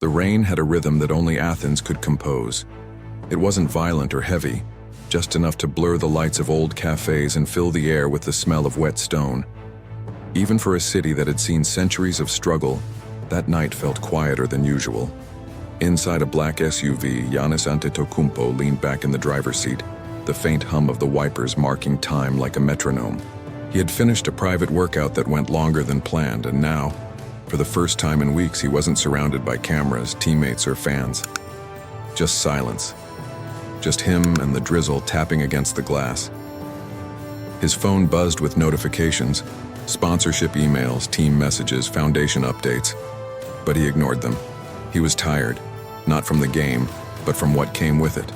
The rain had a rhythm that only Athens could compose. It wasn't violent or heavy, just enough to blur the lights of old cafes and fill the air with the smell of wet stone. Even for a city that had seen centuries of struggle, that night felt quieter than usual. Inside a black SUV, Giannis Antetokounmpo leaned back in the driver's seat, the faint hum of the wipers marking time like a metronome. He had finished a private workout that went longer than planned, and now, for the first time in weeks, he wasn't surrounded by cameras, teammates, or fans. Just silence. Just him and the drizzle tapping against the glass. His phone buzzed with notifications, sponsorship emails, team messages, foundation updates. But he ignored them. He was tired, not from the game, but from what came with it.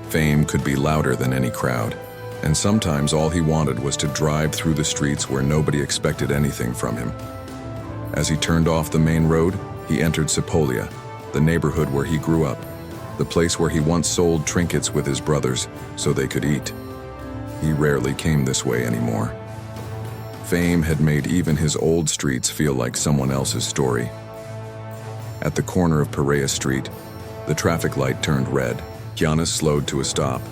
Fame could be louder than any crowd, and sometimes all he wanted was to drive through the streets where nobody expected anything from him. As he turned off the main road, he entered Sepolia, the neighborhood where he grew up, the place where he once sold trinkets with his brothers so they could eat. He rarely came this way anymore. Fame had made even his old streets feel like someone else's story. At the corner of Perea Street, the traffic light turned red. Giannis slowed to a stop,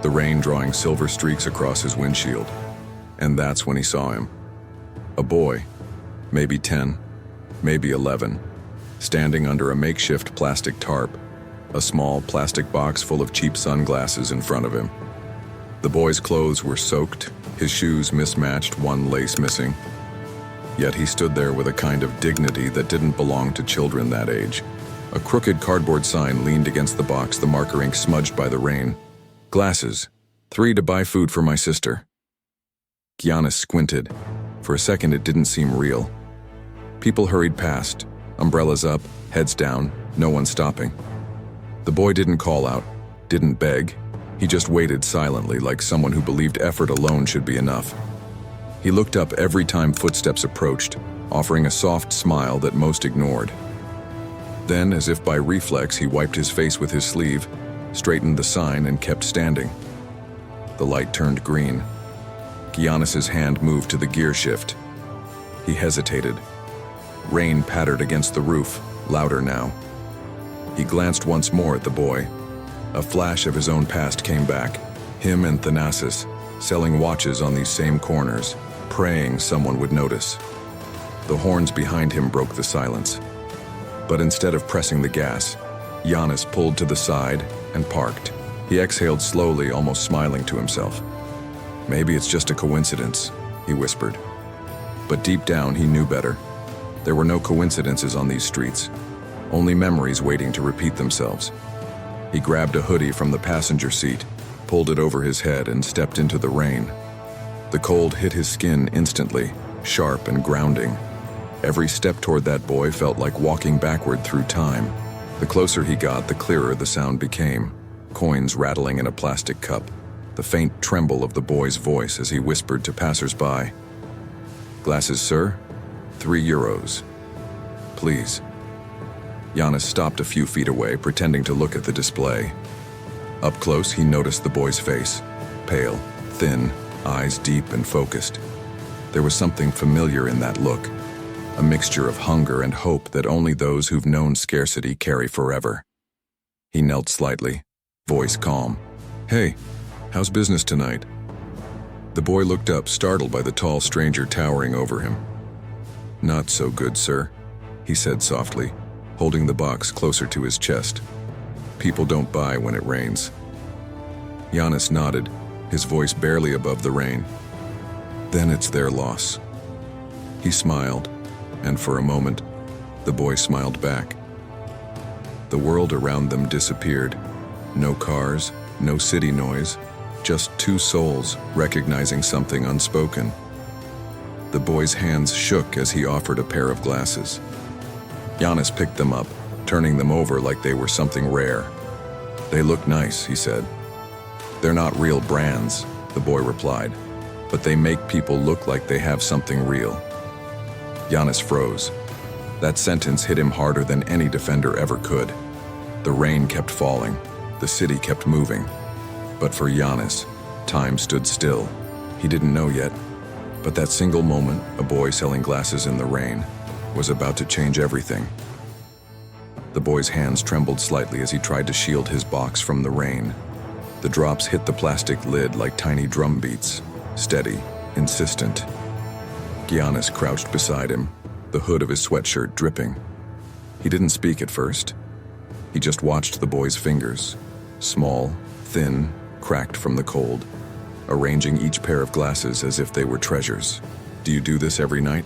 the rain drawing silver streaks across his windshield. And that's when he saw him. A boy, maybe 10, maybe 11, standing under a makeshift plastic tarp, a small plastic box full of cheap sunglasses in front of him. The boy's clothes were soaked, his shoes mismatched, one lace missing. Yet he stood there with a kind of dignity that didn't belong to children that age. A crooked cardboard sign leaned against the box, the marker ink smudged by the rain. Glasses, 3 to buy food for my sister. Giannis squinted. For a second, it didn't seem real. People hurried past, umbrellas up, heads down, no one stopping. The boy didn't call out, didn't beg. He just waited silently, like someone who believed effort alone should be enough. He looked up every time footsteps approached, offering a soft smile that most ignored. Then, as if by reflex, he wiped his face with his sleeve, straightened the sign, and kept standing. The light turned green. Giannis's hand moved to the gear shift. He hesitated. Rain pattered against the roof, louder now. He glanced once more at the boy. A flash of his own past came back. Him and Thanasis, selling watches on these same corners, praying someone would notice. The horns behind him broke the silence. But instead of pressing the gas, Giannis pulled to the side and parked. He exhaled slowly, almost smiling to himself. Maybe it's just a coincidence, he whispered. But deep down, he knew better. There were no coincidences on these streets, only memories waiting to repeat themselves. He grabbed a hoodie from the passenger seat, pulled it over his head, and stepped into the rain. The cold hit his skin instantly, sharp and grounding. Every step toward that boy felt like walking backward through time. The closer he got, the clearer the sound became. Coins rattling in a plastic cup, the faint tremble of the boy's voice as he whispered to passers-by. Glasses, sir? €3. Please. Giannis stopped a few feet away, pretending to look at the display. Up close, he noticed the boy's face. Pale, thin, eyes deep and focused. There was something familiar in that look. A mixture of hunger and hope that only those who've known scarcity carry forever. He knelt slightly, voice calm. Hey, how's business tonight? The boy looked up, startled by the tall stranger towering over him. Not so good, sir, he said softly, holding the box closer to his chest. People don't buy when it rains. Giannis nodded, his voice barely above the rain. Then it's their loss. He smiled, and for a moment, the boy smiled back. The world around them disappeared. No cars, no city noise, just two souls recognizing something unspoken. The boy's hands shook as he offered a pair of glasses. Giannis picked them up, turning them over like they were something rare. They look nice, he said. They're not real brands, the boy replied, but they make people look like they have something real. Giannis froze. That sentence hit him harder than any defender ever could. The rain kept falling. The city kept moving. But for Giannis, time stood still. He didn't know yet, but that single moment, a boy selling glasses in the rain, was about to change everything. The boy's hands trembled slightly as he tried to shield his box from the rain. The drops hit the plastic lid like tiny drum beats, steady, insistent. Giannis crouched beside him, the hood of his sweatshirt dripping. He didn't speak at first. He just watched the boy's fingers, small, thin, cracked from the cold, arranging each pair of glasses as if they were treasures. "Do you do this every night?"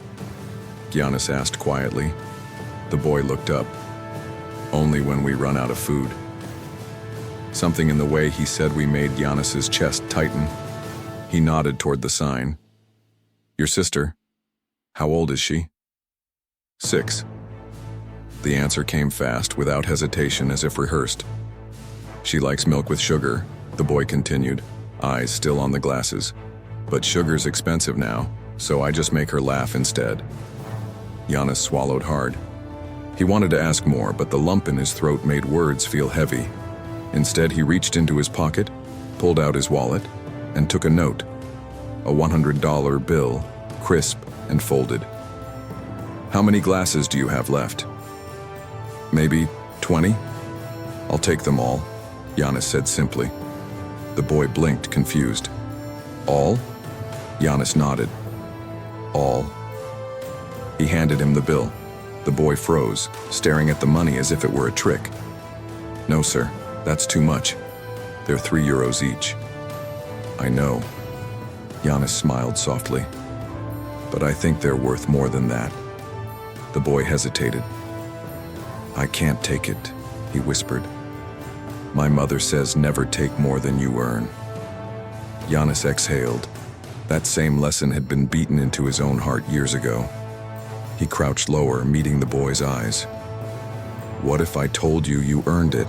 Giannis asked quietly. The boy looked up. "Only when we run out of food." Something in the way he said we made Giannis's chest tighten. He nodded toward the sign. "Your sister? How old is she?" 6. The answer came fast, without hesitation, as if rehearsed. "She likes milk with sugar," the boy continued, eyes still on the glasses. "But sugar's expensive now, so I just make her laugh instead." Giannis swallowed hard. He wanted to ask more, but the lump in his throat made words feel heavy. Instead, he reached into his pocket, pulled out his wallet, and took a note. A $100 bill, crisp and folded. "How many glasses do you have left?" "Maybe 20? I'll take them all," Giannis said simply. The boy blinked, confused. "All?" Giannis nodded. "All." He handed him the bill. The boy froze, staring at the money as if it were a trick. "No, sir, that's too much. They're €3 each." "I know." Giannis smiled softly. "But I think they're worth more than that." The boy hesitated. "I can't take it," he whispered. "My mother says never take more than you earn." Giannis exhaled. That same lesson had been beaten into his own heart years ago. He crouched lower, meeting the boy's eyes. "What if I told you you earned it,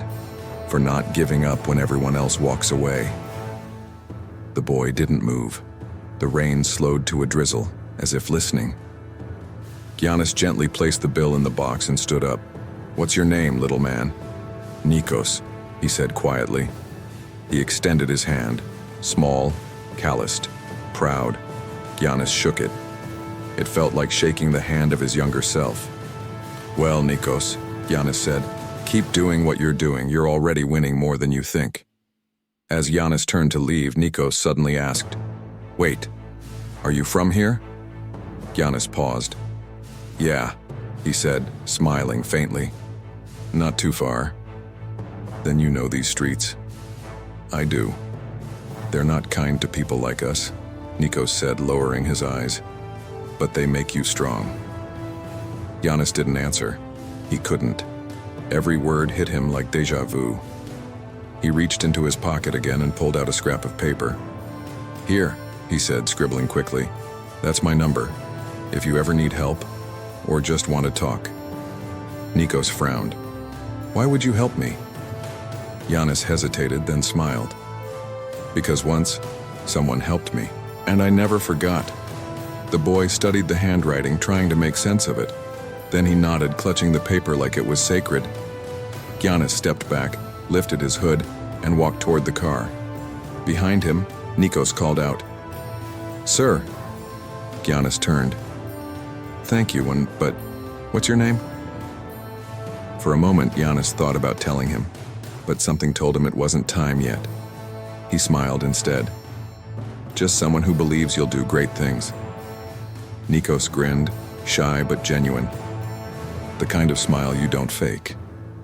for not giving up when everyone else walks away?" The boy didn't move. The rain slowed to a drizzle, as if listening. Giannis gently placed the bill in the box and stood up. "What's your name, little man?" "Nikos," he said quietly. He extended his hand, small, calloused, proud. Giannis shook it. It felt like shaking the hand of his younger self. "Well, Nikos," Giannis said, "keep doing what you're doing. You're already winning more than you think." As Giannis turned to leave, Nikos suddenly asked, "Wait, are you from here?" Giannis paused. "Yeah," he said, smiling faintly. "Not too far." "Then you know these streets." "I do." "They're not kind to people like us," Nikos said, lowering his eyes. "But they make you strong." Giannis didn't answer. He couldn't. Every word hit him like déjà vu. He reached into his pocket again and pulled out a scrap of paper. "Here," he said, scribbling quickly. "That's my number. If you ever need help, or just want to talk." Nikos frowned. "Why would you help me?" Giannis hesitated, then smiled. "Because once, someone helped me, and I never forgot." The boy studied the handwriting, trying to make sense of it. Then he nodded, clutching the paper like it was sacred. Giannis stepped back, lifted his hood, and walked toward the car. Behind him, Nikos called out, "Sir." Giannis turned. "Thank you, but what's your name?" For a moment, Giannis thought about telling him, but something told him it wasn't time yet. He smiled instead. "Just someone who believes you'll do great things." Nikos grinned, shy but genuine. The kind of smile you don't fake.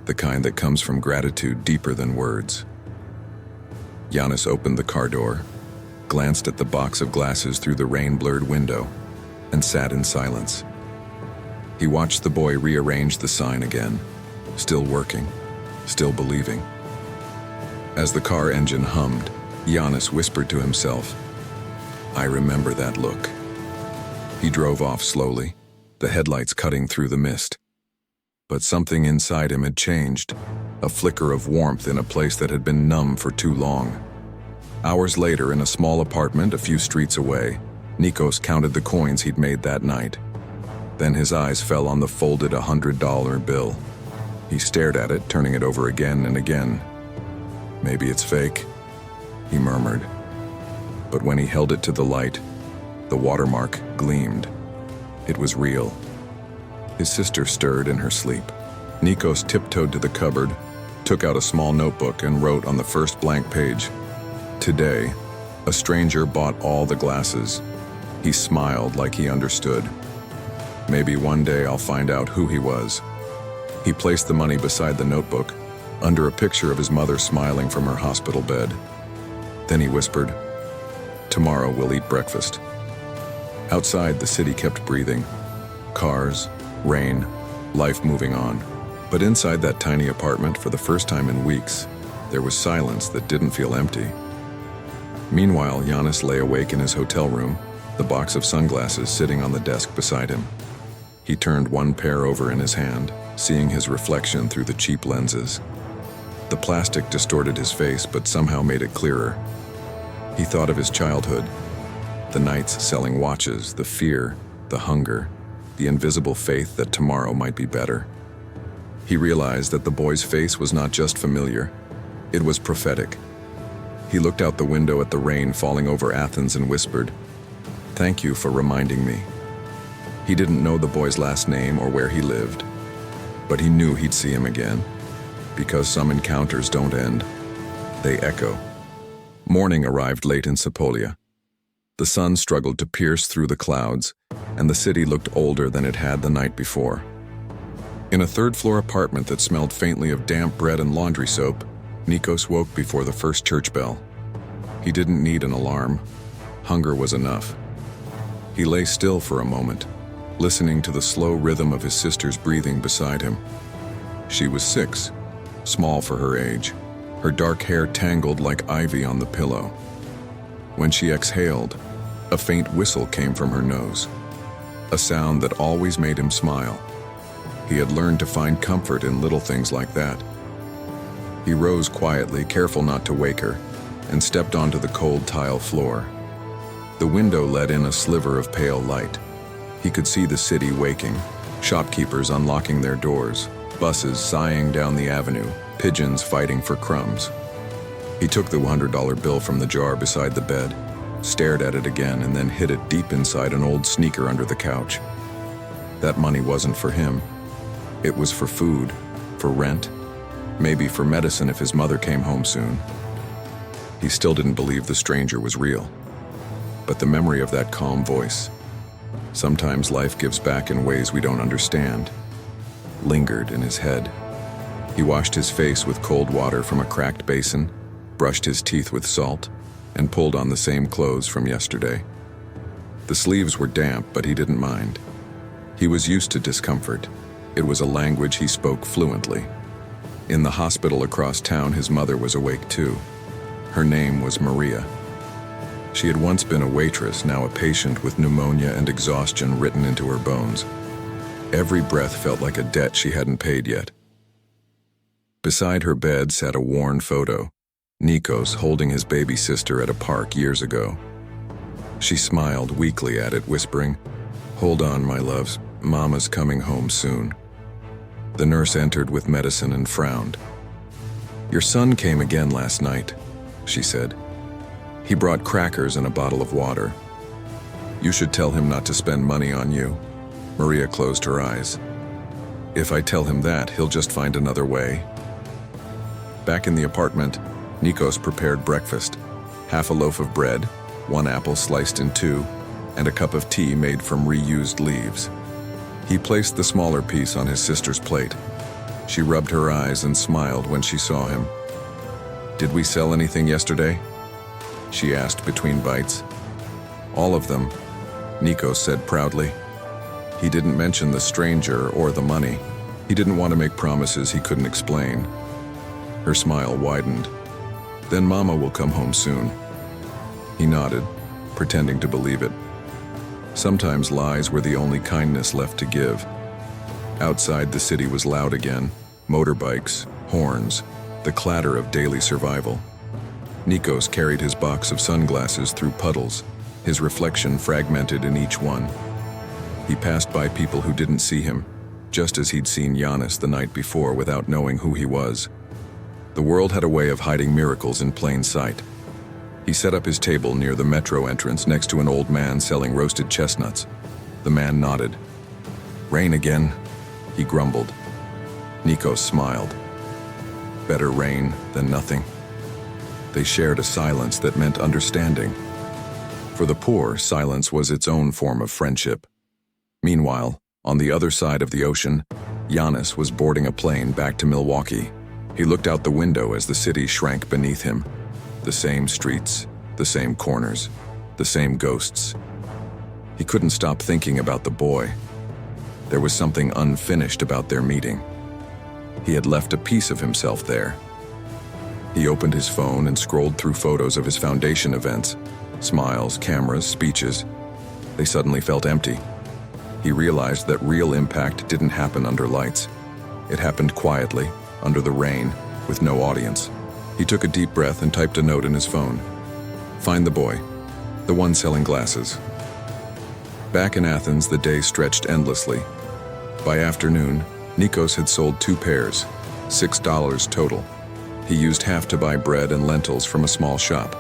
The kind that comes from gratitude deeper than words. Giannis opened the car door, glanced at the box of glasses through the rain-blurred window, and sat in silence. He watched the boy rearrange the sign again, still working, still believing. As the car engine hummed, Giannis whispered to himself, "I remember that look." He drove off slowly, the headlights cutting through the mist. But something inside him had changed, a flicker of warmth in a place that had been numb for too long. Hours later, in a small apartment a few streets away, Nikos counted the coins he'd made that night. Then his eyes fell on the folded $100 bill. He stared at it, turning it over again and again. "Maybe it's fake," he murmured. But when he held it to the light, the watermark gleamed. It was real. His sister stirred in her sleep. Nikos tiptoed to the cupboard, took out a small notebook and wrote on the first blank page, "Today, a stranger bought all the glasses." He smiled like he understood. Maybe one day I'll find out who he was. He placed the money beside the notebook, under a picture of his mother smiling from her hospital bed. Then he whispered, "Tomorrow we'll eat breakfast." Outside, the city kept breathing. Cars, rain, life moving on. But inside that tiny apartment, for the first time in weeks, there was silence that didn't feel empty. Meanwhile, Giannis lay awake in his hotel room, the box of sunglasses sitting on the desk beside him. He turned one pair over in his hand, seeing his reflection through the cheap lenses. The plastic distorted his face, but somehow made it clearer. He thought of his childhood, the nights selling watches, the fear, the hunger, the invisible faith that tomorrow might be better. He realized that the boy's face was not just familiar, it was prophetic. He looked out the window at the rain falling over Athens and whispered, "Thank you for reminding me." He didn't know the boy's last name or where he lived, but he knew he'd see him again, because some encounters don't end, they echo. Morning arrived late in Sepolia. The sun struggled to pierce through the clouds, and the city looked older than it had the night before. In a third-floor apartment that smelled faintly of damp bread and laundry soap, Nikos woke before the first church bell. He didn't need an alarm. Hunger was enough. He lay still for a moment, listening to the slow rhythm of his sister's breathing beside him. She was 6, small for her age, her dark hair tangled like ivy on the pillow. When she exhaled, a faint whistle came from her nose, a sound that always made him smile. He had learned to find comfort in little things like that. He rose quietly, careful not to wake her, and stepped onto the cold tile floor. The window let in a sliver of pale light. He could see the city waking, shopkeepers unlocking their doors, buses sighing down the avenue, pigeons fighting for crumbs. He took the $100 bill from the jar beside the bed, stared at it again, and then hid it deep inside an old sneaker under the couch. That money wasn't for him. It was for food, for rent, maybe for medicine if his mother came home soon. He still didn't believe the stranger was real. But the memory of that calm voice, sometimes life gives back in ways we don't understand, lingered in his head. He washed his face with cold water from a cracked basin, brushed his teeth with salt, and pulled on the same clothes from yesterday. The sleeves were damp, but he didn't mind. He was used to discomfort. It was a language he spoke fluently. In the hospital across town, his mother was awake too. Her name was Maria. She had once been a waitress, now a patient with pneumonia and exhaustion written into her bones. Every breath felt like a debt she hadn't paid yet. Beside her bed sat a worn photo, Nikos holding his baby sister at a park years ago. She smiled weakly at it, whispering, "Hold on, my loves, Mama's coming home soon." The nurse entered with medicine and frowned. "Your son came again last night," she said. "He brought crackers and a bottle of water. You should tell him not to spend money on you." Maria closed her eyes. "If I tell him that, he'll just find another way." Back in the apartment, Nikos prepared breakfast. Half a loaf of bread, 1 apple sliced in 2, and a cup of tea made from reused leaves. He placed the smaller piece on his sister's plate. She rubbed her eyes and smiled when she saw him. "Did we sell anything yesterday?" she asked between bites. "All of them," Nikos said proudly. He didn't mention the stranger or the money. He didn't want to make promises he couldn't explain. Her smile widened. "Then Mama will come home soon." He nodded, pretending to believe it. Sometimes lies were the only kindness left to give. Outside, the city was loud again. Motorbikes, horns, the clatter of daily survival. Nikos carried his box of sunglasses through puddles, his reflection fragmented in each one. He passed by people who didn't see him, just as he'd seen Giannis the night before without knowing who he was. The world had a way of hiding miracles in plain sight. He set up his table near the metro entrance next to an old man selling roasted chestnuts. The man nodded. "Rain again," he grumbled. Nikos smiled. Better rain than nothing. They shared a silence that meant understanding. For the poor, silence was its own form of friendship. Meanwhile, on the other side of the ocean, Giannis was boarding a plane back to Milwaukee. He looked out the window as the city shrank beneath him. The same streets, the same corners, the same ghosts. He couldn't stop thinking about the boy. There was something unfinished about their meeting. He had left a piece of himself there. He opened his phone and scrolled through photos of his foundation events. Smiles, cameras, speeches. They suddenly felt empty. He realized that real impact didn't happen under lights. It happened quietly, under the rain, with no audience. He took a deep breath and typed a note in his phone. Find the boy, the one selling glasses. Back in Athens, the day stretched endlessly. By afternoon, Nikos had sold 2 pairs, $6 total. He used half to buy bread and lentils from a small shop.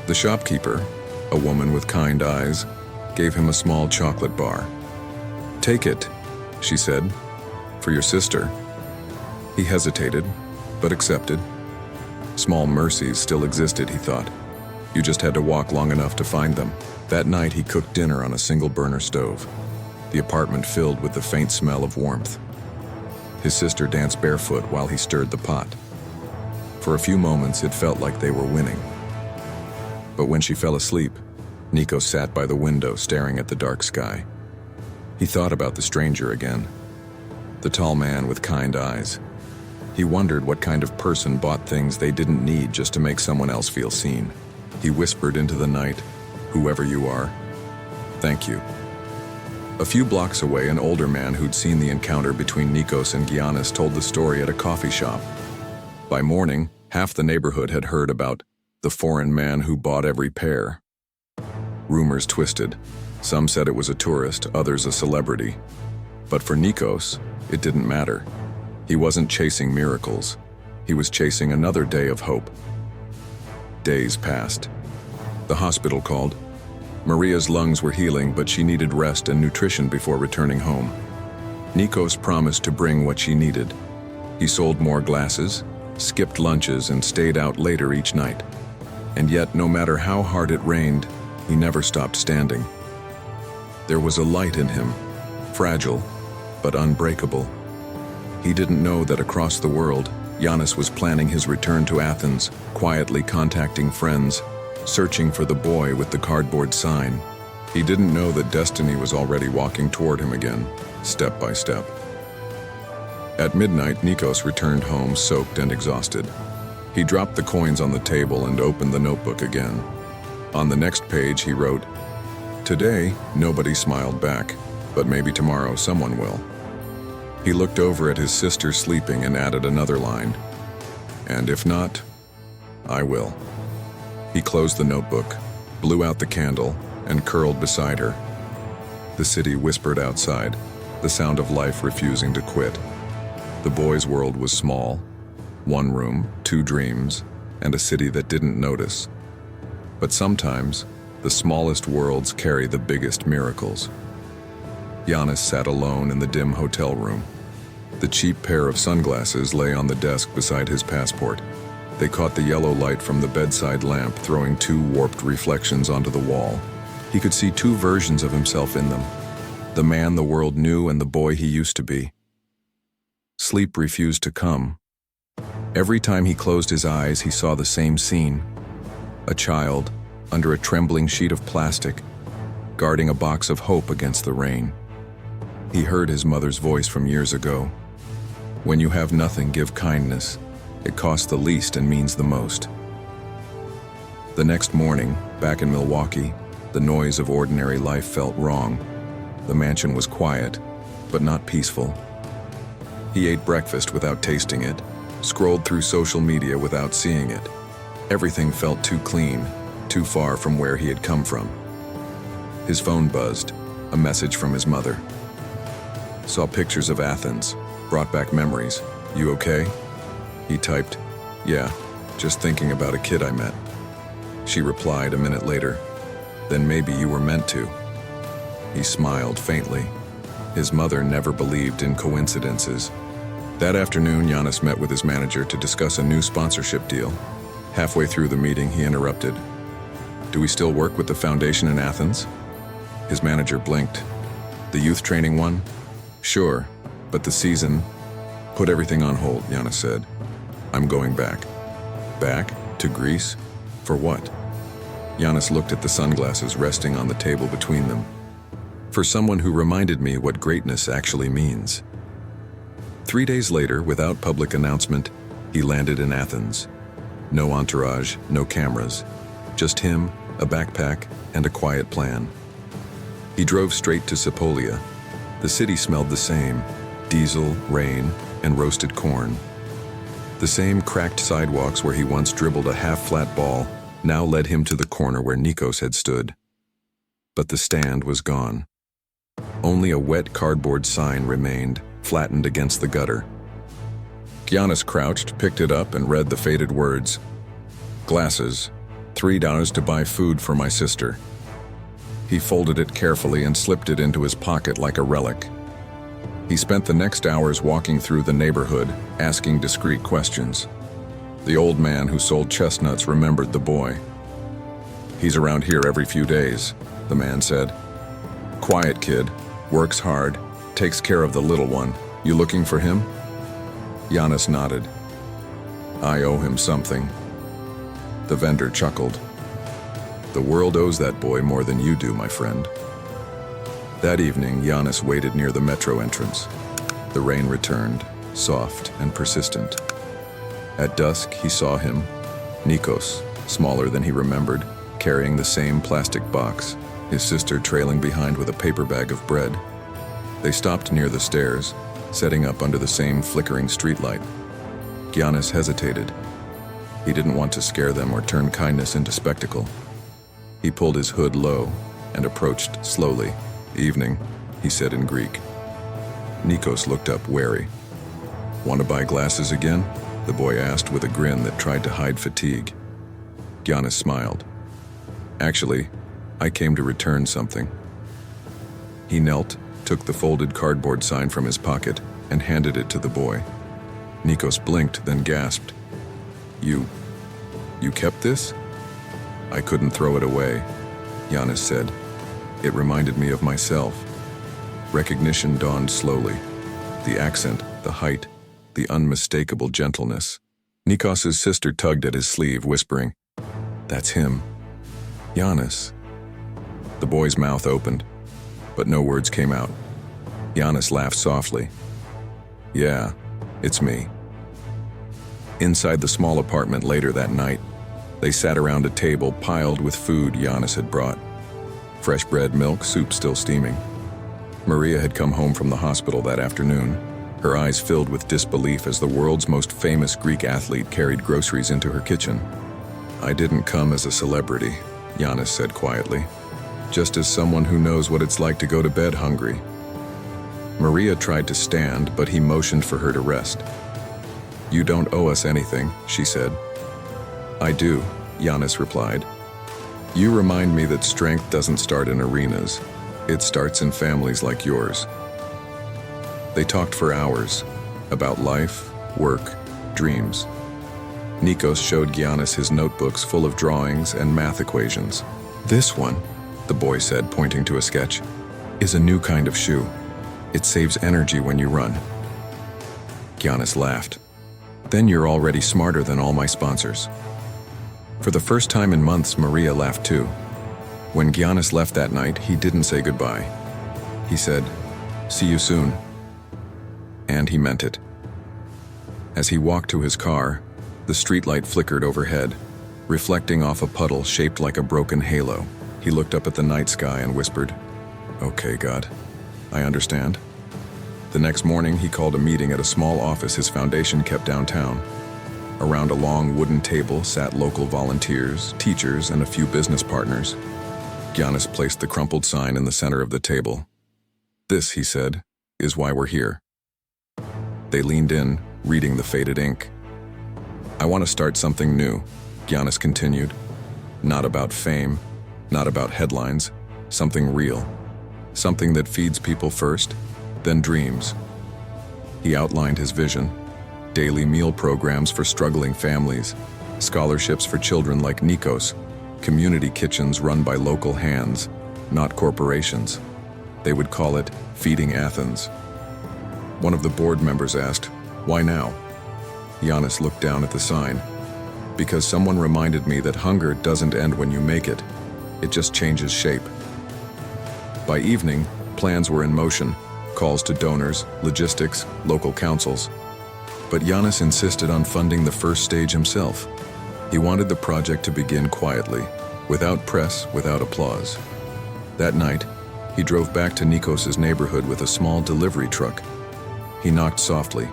The shopkeeper, a woman with kind eyes, gave him a small chocolate bar. Take it, she said, for your sister. He hesitated, but accepted. Small mercies still existed, he thought. You just had to walk long enough to find them. That night he cooked dinner on a single burner stove, the apartment filled with the faint smell of warmth. His sister danced barefoot while he stirred the pot. For a few moments it felt like they were winning. But when she fell asleep, Nikos sat by the window staring at the dark sky. He thought about the stranger again, the tall man with kind eyes. He wondered what kind of person bought things they didn't need just to make someone else feel seen. He whispered into the night, "Whoever you are, thank you." A few blocks away, an older man who'd seen the encounter between Nikos and Giannis told the story at a coffee shop. By morning, half the neighborhood had heard about the foreign man who bought every pair. Rumors twisted. Some said it was a tourist, others a celebrity. But for Nikos, it didn't matter. He wasn't chasing miracles. He was chasing another day of hope. Days passed. The hospital called. Maria's lungs were healing, but she needed rest and nutrition before returning home. Nikos promised to bring what she needed. He sold more glasses, skipped lunches, and stayed out later each night. And yet, no matter how hard it rained, he never stopped standing. There was a light in him, fragile, but unbreakable. He didn't know that across the world, Giannis was planning his return to Athens, quietly contacting friends, searching for the boy with the cardboard sign. He didn't know that destiny was already walking toward him again, step by step. At midnight, Nikos returned home soaked and exhausted. He dropped the coins on the table and opened the notebook again. On the next page, he wrote, "Today, nobody smiled back, but maybe tomorrow someone will." He looked over at his sister sleeping and added another line, "And if not, I will." He closed the notebook, blew out the candle, and curled beside her. The city whispered outside, the sound of life refusing to quit. The boy's world was small, 1 room, 2 dreams, and a city that didn't notice. But sometimes, the smallest worlds carry the biggest miracles. Giannis sat alone in the dim hotel room. The cheap pair of sunglasses lay on the desk beside his passport. They caught the yellow light from the bedside lamp, throwing 2 warped reflections onto the wall. He could see 2 versions of himself in them, the man the world knew and the boy he used to be. Sleep refused to come. Every time he closed his eyes, he saw the same scene. A child, under a trembling sheet of plastic, guarding a box of hope against the rain. He heard his mother's voice from years ago. "When you have nothing, give kindness. It costs the least and means the most." The next morning, back in Milwaukee, the noise of ordinary life felt wrong. The mansion was quiet, but not peaceful. He ate breakfast without tasting it, scrolled through social media without seeing it. Everything felt too clean, too far from where he had come from. His phone buzzed, a message from his mother. Saw pictures of Athens, brought back memories. "You okay?" He typed, "Yeah, just thinking about a kid I met." She replied a minute later, "Then maybe you were meant to." He smiled faintly. His mother never believed in coincidences. That afternoon, Giannis met with his manager to discuss a new sponsorship deal. Halfway through the meeting, he interrupted. "Do we still work with the foundation in Athens?" His manager blinked. "The youth training one? Sure, but the season..." "Put everything on hold," Giannis said. "I'm going back." "Back? To Greece? For what?" Giannis looked at the sunglasses resting on the table between them. "For someone who reminded me what greatness actually means." 3 days later, without public announcement, he landed in Athens. No entourage, no cameras. Just him, a backpack, and a quiet plan. He drove straight to Sepolia. The city smelled the same: diesel, rain, and roasted corn. The same cracked sidewalks where he once dribbled a half-flat ball now led him to the corner where Nikos had stood. But the stand was gone. Only a wet cardboard sign remained, flattened against the gutter. Giannis crouched, picked it up, and read the faded words. "Glasses, $3 to buy food for my sister." He folded it carefully and slipped it into his pocket like a relic. He spent the next hours walking through the neighborhood, asking discreet questions. The old man who sold chestnuts remembered the boy. "He's around here every few days," the man said. "Quiet kid, works hard, takes care of the little one. You looking for him?" Giannis nodded. "I owe him something." The vendor chuckled. "The world owes that boy more than you do, my friend." That evening, Giannis waited near the metro entrance. The rain returned, soft and persistent. At dusk, he saw him, Nikos, smaller than he remembered, carrying the same plastic box, his sister trailing behind with a paper bag of bread. They stopped near the stairs, setting up under the same flickering streetlight. Giannis hesitated. He didn't want to scare them or turn kindness into spectacle. He pulled his hood low and approached slowly. "Evening," he said in Greek. Nikos looked up wary. "Want to buy glasses again?" the boy asked with a grin that tried to hide fatigue. Giannis smiled. "Actually, I came to return something." He knelt, took the folded cardboard sign from his pocket, and handed it to the boy. Nikos blinked, then gasped. You kept this?" "I couldn't throw it away," Giannis said. "It reminded me of myself." Recognition dawned slowly. The accent, the height, the unmistakable gentleness. Nikos's sister tugged at his sleeve, whispering, "That's him." "Giannis." The boy's mouth opened, but no words came out. Giannis laughed softly. "Yeah, it's me." Inside the small apartment later that night, they sat around a table piled with food Giannis had brought. Fresh bread, milk, soup still steaming. Maria had come home from the hospital that afternoon, her eyes filled with disbelief as the world's most famous Greek athlete carried groceries into her kitchen. "I didn't come as a celebrity," Giannis said quietly. "Just as someone who knows what it's like to go to bed hungry." Maria tried to stand, but he motioned for her to rest. "You don't owe us anything," she said. "I do," Giannis replied. "You remind me that strength doesn't start in arenas. It starts in families like yours." They talked for hours, about life, work, dreams. Nikos showed Giannis his notebooks full of drawings and math equations. "This one," the boy said, pointing to a sketch, "is a new kind of shoe. It saves energy when you run." Giannis laughed. "Then you're already smarter than all my sponsors." For the first time in months, Maria laughed too. When Giannis left that night, he didn't say goodbye. He said, "See you soon." And he meant it. As he walked to his car, the streetlight flickered overhead, reflecting off a puddle shaped like a broken halo. He looked up at the night sky and whispered, "Okay, God, I understand." The next morning, he called a meeting at a small office his foundation kept downtown. Around a long wooden table sat local volunteers, teachers, and a few business partners. Giannis placed the crumpled sign in the center of the table. "This," he said, "is why we're here." They leaned in, reading the faded ink. "I want to start something new," Giannis continued. "Not about fame, not about headlines, something real. Something that feeds people first, then dreams." He outlined his vision: daily meal programs for struggling families, scholarships for children like Nikos, community kitchens run by local hands, not corporations. They would call it Feeding Athens. One of the board members asked, "Why now?" Giannis looked down at the sign. "Because someone reminded me that hunger doesn't end when you make it. It just changes shape." By evening, plans were in motion: calls to donors, logistics, local councils. But Giannis insisted on funding the first stage himself. He wanted the project to begin quietly, without press, without applause. That night, he drove back to Nikos's neighborhood with a small delivery truck. He knocked softly.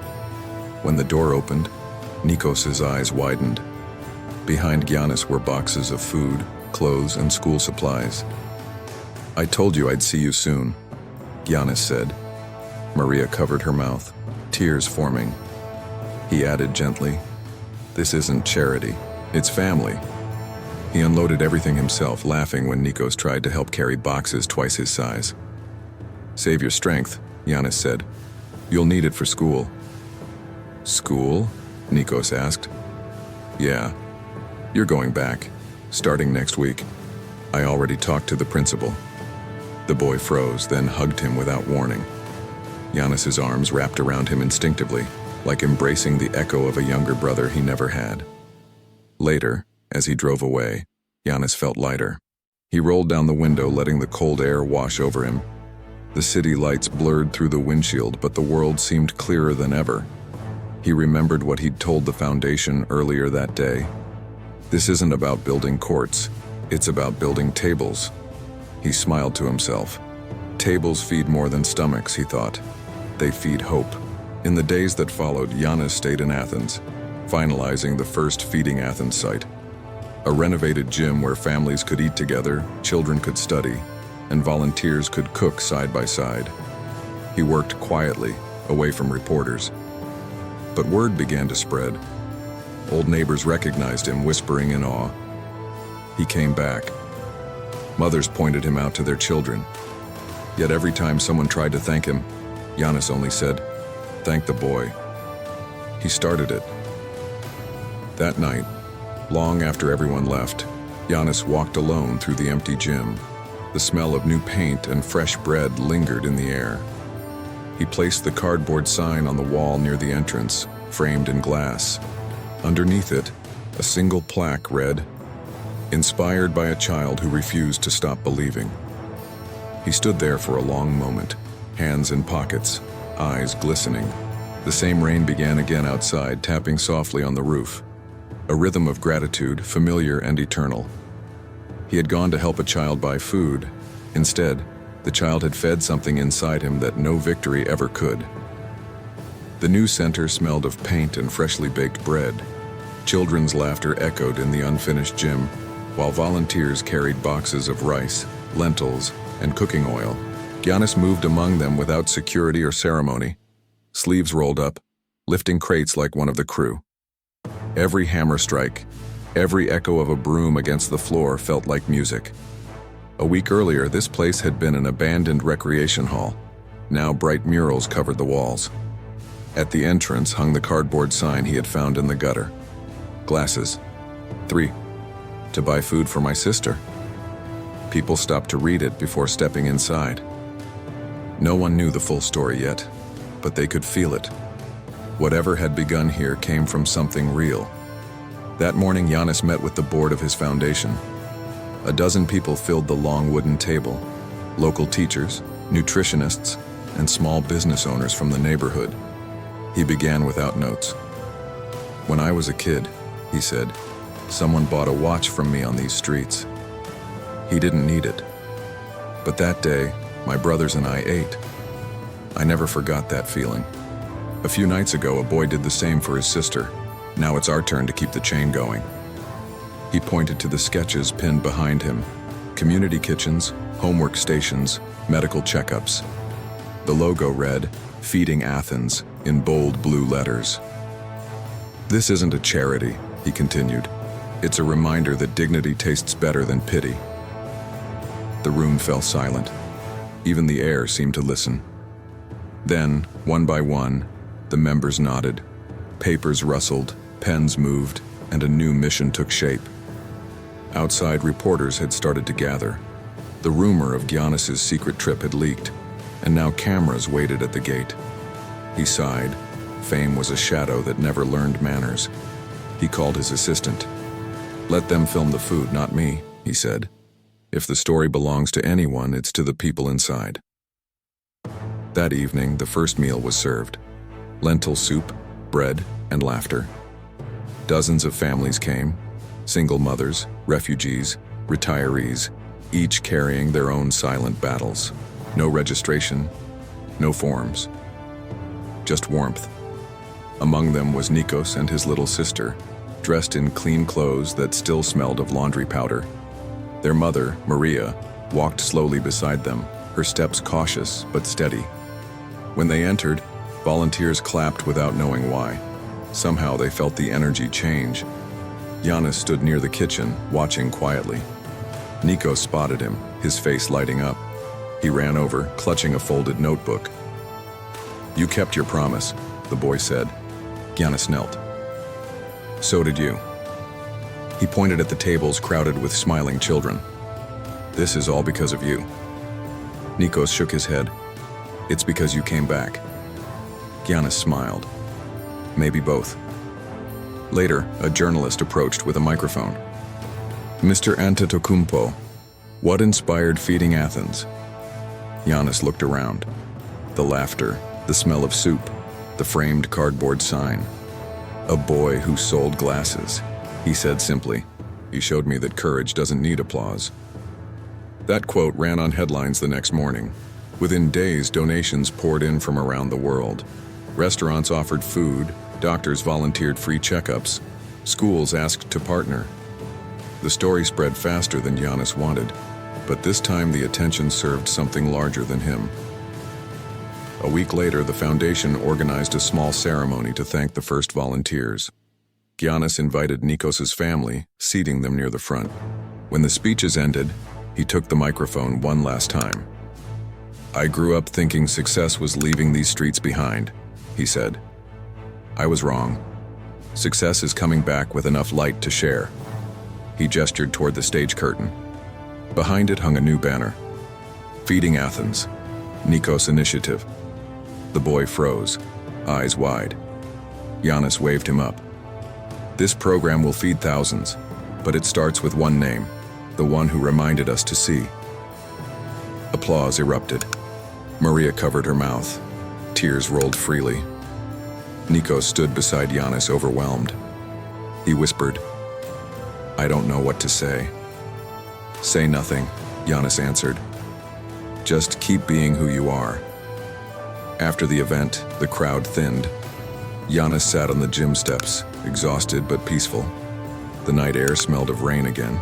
When the door opened, Nikos's eyes widened. Behind Giannis were boxes of food, clothes, and school supplies. "I told you I'd see you soon," Giannis said. Maria covered her mouth, tears forming. He added gently, "This isn't charity, it's family." He unloaded everything himself, laughing when Nikos tried to help carry boxes twice his size. "Save your strength," Giannis said. "You'll need it for school." "School?" Nikos asked. "Yeah, you're going back, starting next week. I already talked to the principal." The boy froze, then hugged him without warning. Giannis's arms wrapped around him instinctively, like embracing the echo of a younger brother he never had. Later, as he drove away, Giannis felt lighter. He rolled down the window, letting the cold air wash over him. The city lights blurred through the windshield, but the world seemed clearer than ever. He remembered what he'd told the foundation earlier that day. "This isn't about building courts, it's about building tables." He smiled to himself. Tables feed more than stomachs, he thought. They feed hope. In the days that followed, Giannis stayed in Athens, finalizing the first Feeding Athens site. A renovated gym where families could eat together, children could study, and volunteers could cook side by side. He worked quietly, away from reporters. But word began to spread. Old neighbors recognized him, whispering in awe. He came back. Mothers pointed him out to their children. Yet every time someone tried to thank him, Giannis only said, "Thank the boy." He started it. That night, long after everyone left, Giannis walked alone through the empty gym. The smell of new paint and fresh bread lingered in the air. He placed the cardboard sign on the wall near the entrance, framed in glass. Underneath it, a single plaque read, "Inspired by a child who refused to stop believing." He stood there for a long moment, hands in pockets, eyes glistening. The same rain began again outside, tapping softly on the roof. A rhythm of gratitude, familiar and eternal. He had gone to help a child buy food. Instead, the child had fed something inside him that no victory ever could. The new center smelled of paint and freshly baked bread. Children's laughter echoed in the unfinished gym, while volunteers carried boxes of rice, lentils, and cooking oil. Giannis moved among them without security or ceremony, sleeves rolled up, lifting crates like one of the crew. Every hammer strike, every echo of a broom against the floor felt like music. A week earlier, this place had been an abandoned recreation hall. Now bright murals covered the walls. At the entrance hung the cardboard sign he had found in the gutter. Glasses. 3. To buy food for my sister. People stopped to read it before stepping inside. No one knew the full story yet, but they could feel it. Whatever had begun here came from something real. That morning, Giannis met with the board of his foundation. A dozen people filled the long wooden table. Local teachers, nutritionists, and small business owners from the neighborhood. He began without notes. "When I was a kid," he said, "someone bought a watch from me on these streets. He didn't need it. But that day, my brothers and I ate. I never forgot that feeling. A few nights ago, a boy did the same for his sister. Now it's our turn to keep the chain going." He pointed to the sketches pinned behind him. Community kitchens, homework stations, medical checkups. The logo read, "Feeding Athens," in bold blue letters. "This isn't a charity," he continued. "It's a reminder that dignity tastes better than pity." The room fell silent. Even the air seemed to listen. Then, one by one, The members nodded. Papers rustled, pens moved, and a new mission took shape. Outside, reporters had started to gather. The rumor of Giannis's secret trip had leaked, and now cameras waited at the gate. He sighed. Fame was a shadow that never learned manners. He called his assistant. "Let them film the food, not me," he said. "If the story belongs to anyone, it's to the people inside." That evening, the first meal was served. Lentil soup, bread, and laughter. Dozens of families came, single mothers, refugees, retirees, each carrying their own silent battles. No registration, no forms. Just warmth. Among them was Nikos and his little sister, dressed in clean clothes that still smelled of laundry powder. Their mother, Maria, walked slowly beside them, her steps cautious but steady. When they entered, volunteers clapped without knowing why. Somehow they felt the energy change. Giannis stood near the kitchen, watching quietly. Nikos spotted him, his face lighting up. He ran over, clutching a folded notebook. "You kept your promise," the boy said. Giannis knelt. "So did you." He pointed at the tables crowded with smiling children. "This is all because of you." Nikos shook his head. "It's because you came back." Giannis smiled. "Maybe both." Later, a journalist approached with a microphone. "Mr. Antetokounmpo, what inspired Feeding Athens?" Giannis looked around. The laughter, the smell of soup, the framed cardboard sign. "A boy who sold glasses," he said simply. "He showed me that courage doesn't need applause." That quote ran on headlines the next morning. Within days, donations poured in from around the world. Restaurants offered food, doctors volunteered free checkups, schools asked to partner. The story spread faster than Giannis wanted, but this time the attention served something larger than him. A week later, the foundation organized a small ceremony to thank the first volunteers. Giannis invited Nikos's family, seating them near the front. When the speeches ended, he took the microphone one last time. "I grew up thinking success was leaving these streets behind," he said. "I was wrong. Success is coming back with enough light to share." He gestured toward the stage curtain. Behind it hung a new banner. "Feeding Athens, Nikos Initiative." The boy froze, eyes wide. Giannis waved him up. "This program will feed thousands, but it starts with one name, the one who reminded us to see." Applause erupted. Maria covered her mouth. Tears rolled freely. Nikos stood beside Giannis, overwhelmed. He whispered, "I don't know what to say." "Say nothing," Giannis answered. "Just keep being who you are." After the event, the crowd thinned. Giannis sat on the gym steps, exhausted but peaceful. The night air smelled of rain again.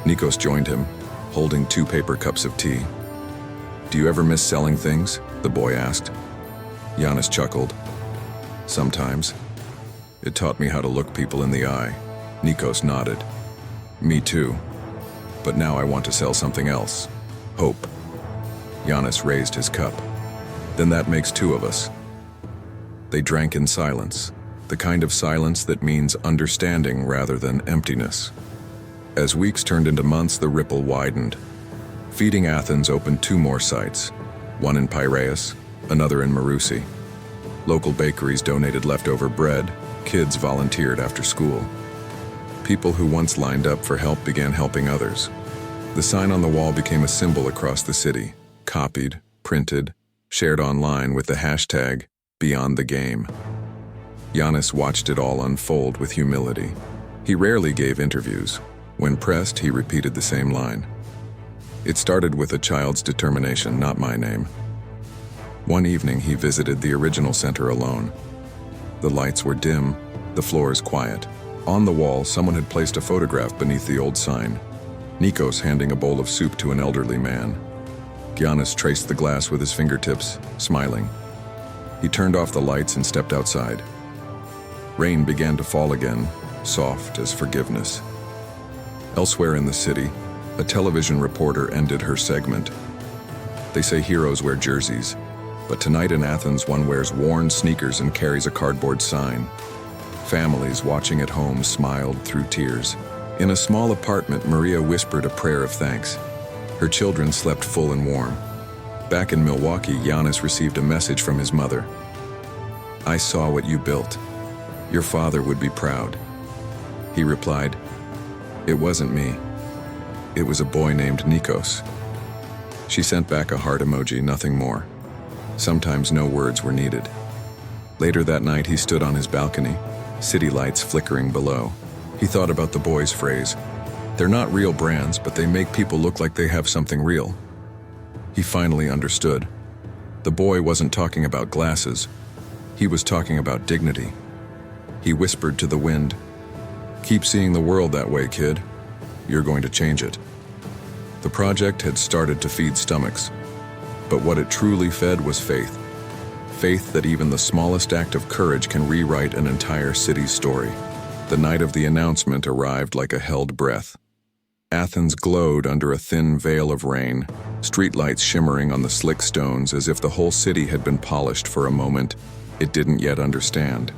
Nikos joined him, holding 2 paper cups of tea. "Do you ever miss selling things?" the boy asked. Giannis chuckled. "Sometimes. It taught me how to look people in the eye." Nikos nodded. "Me too. But now I want to sell something else. Hope." Giannis raised his cup. "Then that makes 2 of us." They drank in silence, the kind of silence that means understanding rather than emptiness. As weeks turned into months, the ripple widened. Feeding Athens opened 2 more sites, one in Piraeus, another in Marousi. Local bakeries donated leftover bread, kids volunteered after school. People who once lined up for help began helping others. The sign on the wall became a symbol across the city, copied, printed, shared online with the hashtag Beyond the Game. Giannis watched it all unfold with humility. He rarely gave interviews. When pressed, he repeated the same line. "It started with a child's determination, not my name." One evening, he visited the original center alone. The lights were dim, the floors quiet. On the wall, someone had placed a photograph beneath the old sign. Nikos handing a bowl of soup to an elderly man. Giannis traced the glass with his fingertips, smiling. He turned off the lights and stepped outside. Rain began to fall again, soft as forgiveness. Elsewhere in the city, a television reporter ended her segment. "They say heroes wear jerseys. But tonight in Athens, one wears worn sneakers and carries a cardboard sign. Families watching at home smiled through tears. In a small apartment, Maria whispered a prayer of thanks. Her children slept full and warm. Back in Milwaukee, Giannis received a message from his mother. "I saw what you built. Your father would be proud." He replied, "It wasn't me. It was a boy named Nikos." She sent back a heart emoji, nothing more. Sometimes no words were needed. Later that night, he stood on his balcony, city lights flickering below. He thought about the boy's phrase, "They're not real brands, but they make people look like they have something real." He finally understood. The boy wasn't talking about glasses. He was talking about dignity. He whispered to the wind, "Keep seeing the world that way, kid. You're going to change it." The project had started to feed stomachs, but what it truly fed was faith. Faith that even the smallest act of courage can rewrite an entire city's story. The night of the announcement arrived like a held breath. Athens glowed under a thin veil of rain, streetlights shimmering on the slick stones as if the whole city had been polished for a moment it didn't yet understand.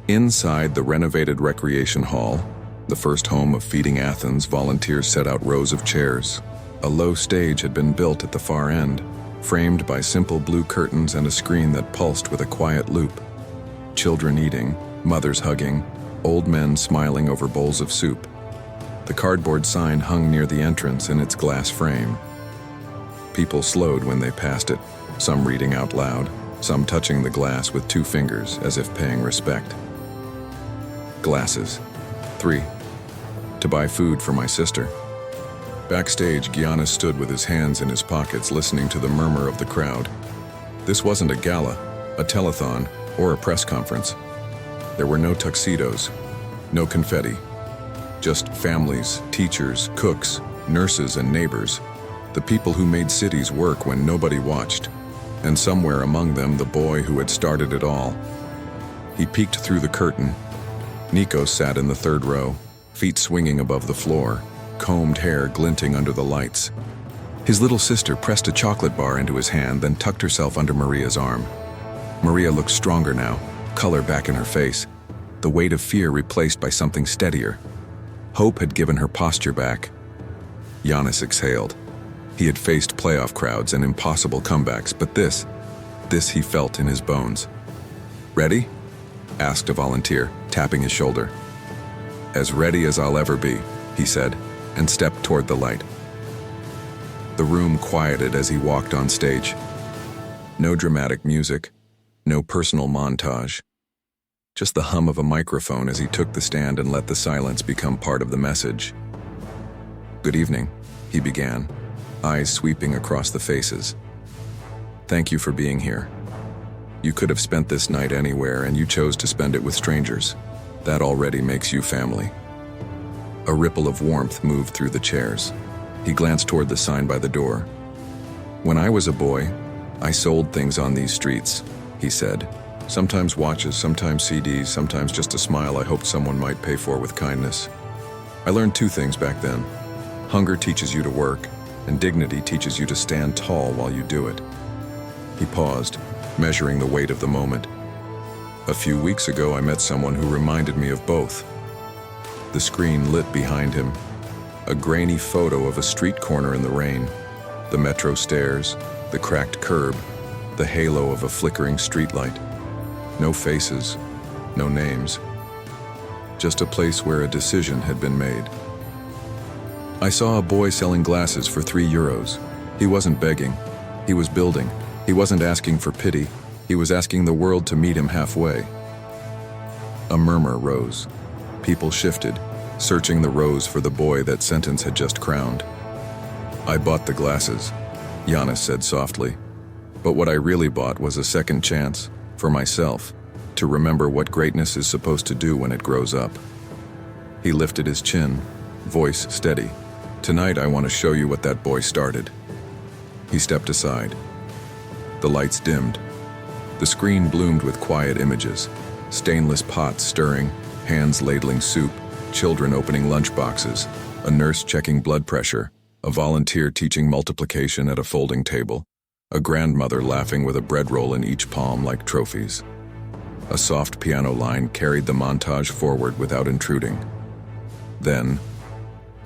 Inside the renovated recreation hall, the first home of Feeding Athens, volunteers set out rows of chairs. A low stage had been built at the far end, framed by simple blue curtains and a screen that pulsed with a quiet loop. Children eating, mothers hugging, old men smiling over bowls of soup. The cardboard sign hung near the entrance in its glass frame. People slowed when they passed it, some reading out loud, some touching the glass with 2 fingers as if paying respect. Glasses. 3. To buy food for my sister. Backstage, Giannis stood with his hands in his pockets, listening to the murmur of the crowd. This wasn't a gala, a telethon, or a press conference. There were no tuxedos, no confetti. Just families, teachers, cooks, nurses, and neighbors. The people who made cities work when nobody watched. And somewhere among them, the boy who had started it all. He peeked through the curtain. Nikos sat in the 3rd row, feet swinging above the floor, combed hair glinting under the lights. His little sister pressed a chocolate bar into his hand, then tucked herself under Maria's arm. Maria looked stronger now, color back in her face, the weight of fear replaced by something steadier. Hope had given her posture back. Giannis exhaled. He had faced playoff crowds and impossible comebacks, but this he felt in his bones. "Ready?" asked a volunteer, tapping his shoulder. "As ready as I'll ever be," he said, and stepped toward the light. The room quieted as he walked on stage. No dramatic music, no personal montage. Just the hum of a microphone as he took the stand and let the silence become part of the message. "Good evening," he began, eyes sweeping across the faces. "Thank you for being here. You could have spent this night anywhere, and you chose to spend it with strangers. That already makes you family." A ripple of warmth moved through the chairs. He glanced toward the sign by the door. "When I was a boy, I sold things on these streets," he said. "Sometimes watches, sometimes CDs, sometimes just a smile I hoped someone might pay for with kindness. I learned 2 things back then. Hunger teaches you to work, and dignity teaches you to stand tall while you do it." He paused, measuring the weight of the moment. "A few weeks ago, I met someone who reminded me of both." The screen lit behind him. A grainy photo of a street corner in the rain. The metro stairs, the cracked curb, the halo of a flickering streetlight. No faces, no names. Just a place where a decision had been made. "I saw a boy selling glasses for €3. He wasn't begging. He was building. He wasn't asking for pity. He was asking the world to meet him halfway." A murmur rose. People shifted, searching the rows for the boy that sentence had just crowned. "I bought the glasses," Giannis said softly. "But what I really bought was a second chance, for myself, to remember what greatness is supposed to do when it grows up." He lifted his chin, voice steady. "Tonight I want to show you what that boy started." He stepped aside. The lights dimmed. The screen bloomed with quiet images. Stainless pots stirring, hands ladling soup, children opening lunchboxes, a nurse checking blood pressure, a volunteer teaching multiplication at a folding table. a grandmother laughing with a bread roll in each palm like trophies. A soft piano line carried the montage forward without intruding. Then,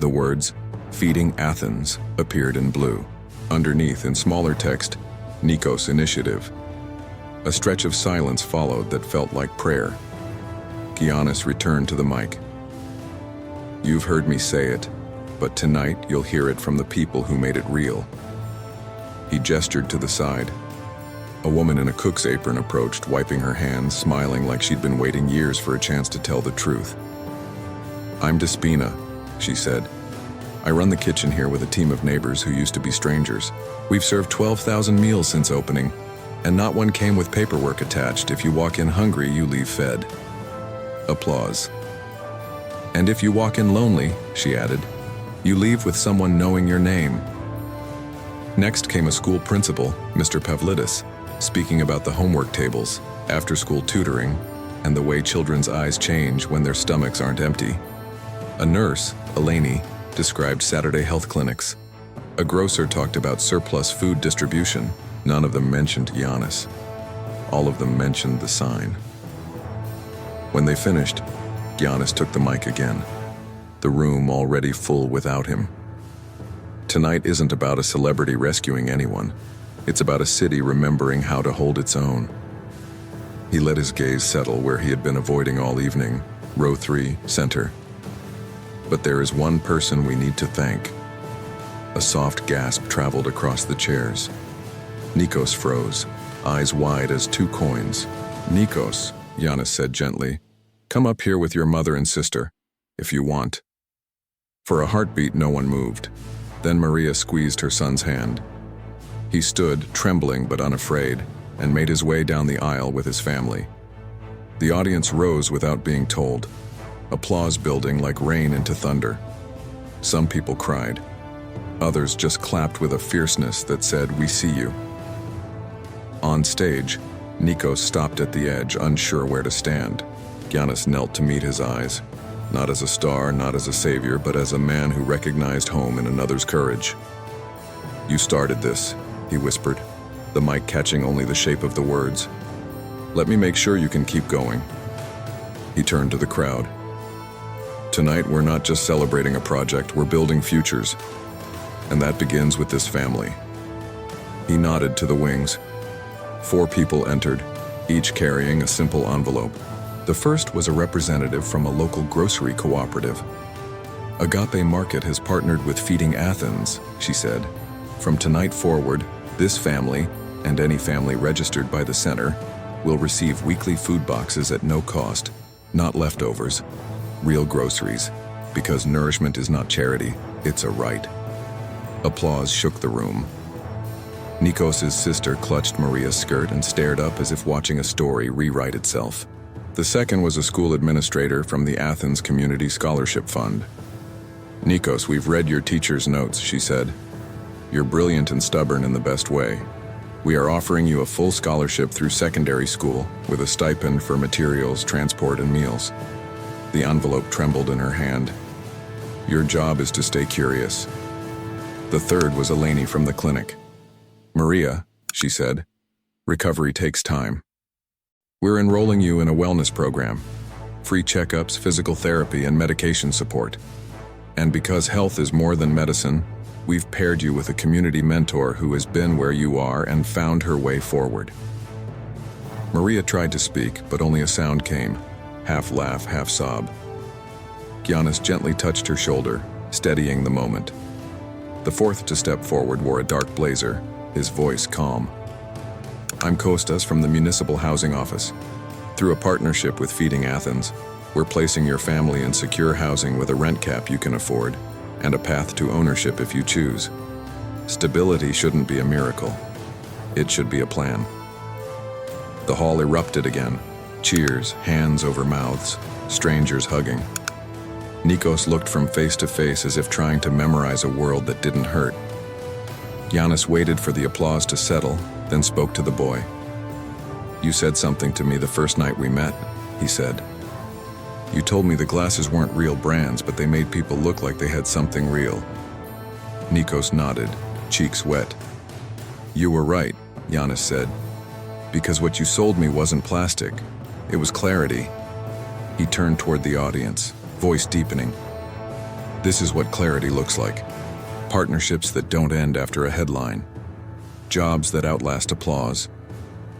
the words, "Feeding Athens," appeared in blue. Underneath, in smaller text, "Nikos Initiative." A stretch of silence followed that felt like prayer. Giannis returned to the mic. "You've heard me say it, but tonight you'll hear it from the people who made it real." He gestured to the side. A woman in a cook's apron approached, wiping her hands, smiling like she'd been waiting years for a chance to tell the truth. "I'm Despina," she said. "I run the kitchen here with a team of neighbors who used to be strangers. We've served 12,000 meals since opening, and not one came with paperwork attached. If you walk in hungry, you leave fed." Applause. "And if you walk in lonely," she added, "you leave with someone knowing your name." Next came a school principal, Mr. Pavlidis, speaking about the homework tables, after-school tutoring, and the way children's eyes change when their stomachs aren't empty. A nurse, Eleni, described Saturday health clinics. A grocer talked about surplus food distribution. None of them mentioned Giannis. All of them mentioned the sign. When they finished, Giannis took the mic again, the room already full without him. Tonight isn't about a celebrity rescuing anyone. It's about a city remembering how to hold its own. He let his gaze settle where he had been avoiding all evening, row 3, center. "But there is one person we need to thank." A soft gasp traveled across the chairs. Nikos froze, eyes wide as 2 coins. "Nikos," Giannis said gently, "come up here with your mother and sister, if you want." For a heartbeat, no one moved. Then Maria squeezed her son's hand. He stood, trembling but unafraid, and made his way down the aisle with his family. The audience rose without being told, applause building like rain into thunder. Some people cried. Others just clapped with a fierceness that said, "We see you." On stage, Nikos stopped at the edge, unsure where to stand. Giannis knelt to meet his eyes. Not as a star, not as a savior, but as a man who recognized home in another's courage. "You started this," he whispered, the mic catching only the shape of the words. "Let me make sure you can keep going." He turned to the crowd. "Tonight, we're not just celebrating a project, we're building futures. And that begins with this family." He nodded to the wings. 4 people entered, each carrying a simple envelope. The first was a representative from a local grocery cooperative. "Agape Market has partnered with Feeding Athens," she said. "From tonight forward, this family, and any family registered by the center, will receive weekly food boxes at no cost, not leftovers, real groceries, because nourishment is not charity, it's a right." Applause shook the room. Nikos' sister clutched Maria's skirt and stared up as if watching a story rewrite itself. The second was a school administrator from the Athens Community Scholarship Fund. "Nikos, we've read your teacher's notes," she said. "You're brilliant and stubborn in the best way. We are offering you a full scholarship through secondary school with a stipend for materials, transport, and meals." The envelope trembled in her hand. "Your job is to stay curious." The third was Eleni from the clinic. "Maria," she said, "recovery takes time. We're enrolling you in a wellness program, free checkups, physical therapy, and medication support. And because health is more than medicine, we've paired you with a community mentor who has been where you are and found her way forward." Maria tried to speak, but only a sound came, half laugh, half sob. Giannis gently touched her shoulder, steadying the moment. The fourth to step forward wore a dark blazer, his voice calm. "I'm Kostas from the Municipal Housing Office. Through a partnership with Feeding Athens, we're placing your family in secure housing with a rent cap you can afford, and a path to ownership if you choose. Stability shouldn't be a miracle. It should be a plan." The hall erupted again. Cheers, hands over mouths, strangers hugging. Nikos looked from face to face as if trying to memorize a world that didn't hurt. Giannis waited for the applause to settle, then spoke to the boy. "You said something to me the first night we met," he said. "You told me the glasses weren't real brands, but they made people look like they had something real." Nikos nodded, cheeks wet. You were right, Giannis said. Because what you sold me wasn't plastic. It was clarity. He turned toward the audience, voice deepening. This is what clarity looks like. Partnerships that don't end after a headline. Jobs that outlast applause.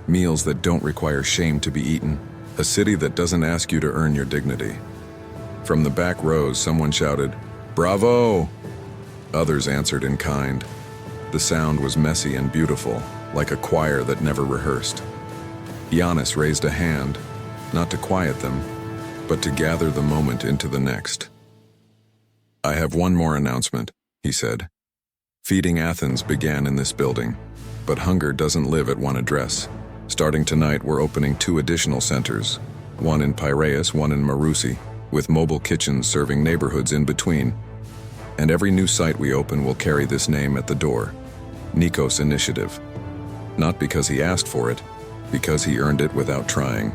Meals that don't require shame to be eaten. A city that doesn't ask you to earn your dignity. From the back rows, someone shouted, "Bravo!" Others answered in kind. The sound was messy and beautiful, like a choir that never rehearsed. Giannis raised a hand, not to quiet them, but to gather the moment into the next. "I have one more announcement," he said. "Feeding Athens began in this building, but hunger doesn't live at one address. Starting tonight, we're opening 2 additional centers, one in Piraeus, one in Marousi, with mobile kitchens serving neighborhoods in between. And every new site we open will carry this name at the door, Nikos Initiative. Not because he asked for it, because he earned it without trying."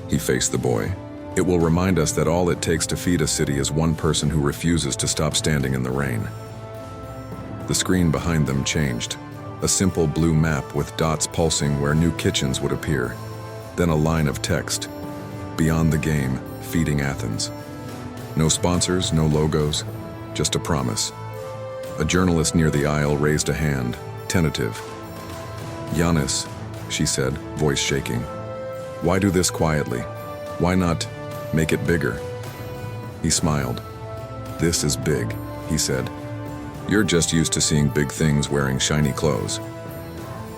He faced the boy. "It will remind us that all it takes to feed a city is one person who refuses to stop standing in the rain." The screen behind them changed. A simple blue map with dots pulsing where new kitchens would appear. Then a line of text. "Beyond the game, feeding Athens." No sponsors, no logos, just a promise. A journalist near the aisle raised a hand, tentative. "Giannis," she said, voice shaking. "Why do this quietly? Why not make it bigger?" He smiled. "This is big," he said. "You're just used to seeing big things wearing shiny clothes."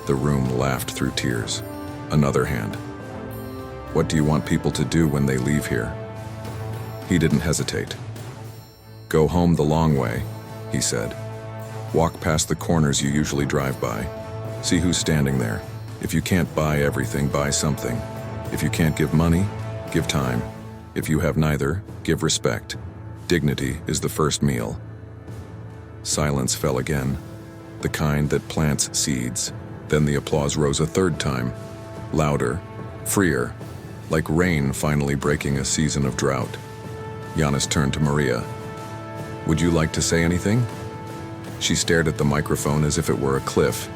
The room laughed through tears. Another hand. "What do you want people to do when they leave here?" He didn't hesitate. "Go home the long way," he said. "Walk past the corners you usually drive by. See who's standing there. If you can't buy everything, buy something. If you can't give money, give time. If you have neither, give respect. Dignity is the first meal." Silence fell again, the kind that plants seeds. Then the applause rose a third time, louder, freer, like rain finally breaking a season of drought. Giannis turned to Maria. "Would you like to say anything?" She stared at the microphone as if it were a cliff.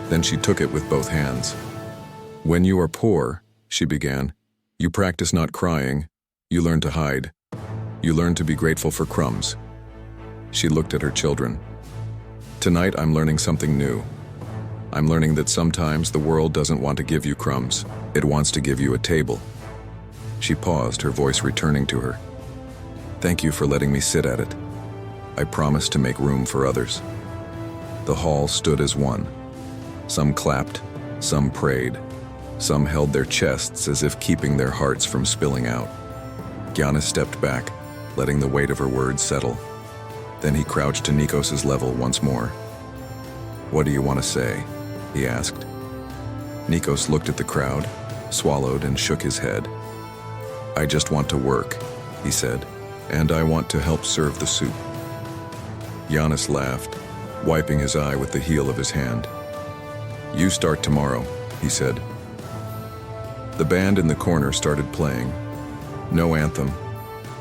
Then she took it with both hands. "When you are poor," she began, "you practice not crying. You learn to hide. You learn to be grateful for crumbs." She looked at her children. "Tonight I'm learning something new. I'm learning that sometimes the world doesn't want to give you crumbs. It wants to give you a table." She paused, her voice returning to her. "Thank you for letting me sit at it. I promise to make room for others." The hall stood as one. Some clapped, some prayed, some held their chests as if keeping their hearts from spilling out. Giannis stepped back, letting the weight of her words settle. Then he crouched to Nikos's level once more. "What do you want to say?" he asked. Nikos looked at the crowd, swallowed and shook his head. "I just want to work," he said, "and I want to help serve the soup." Giannis laughed, wiping his eye with the heel of his hand. "You start tomorrow," he said. The band in the corner started playing. No anthem,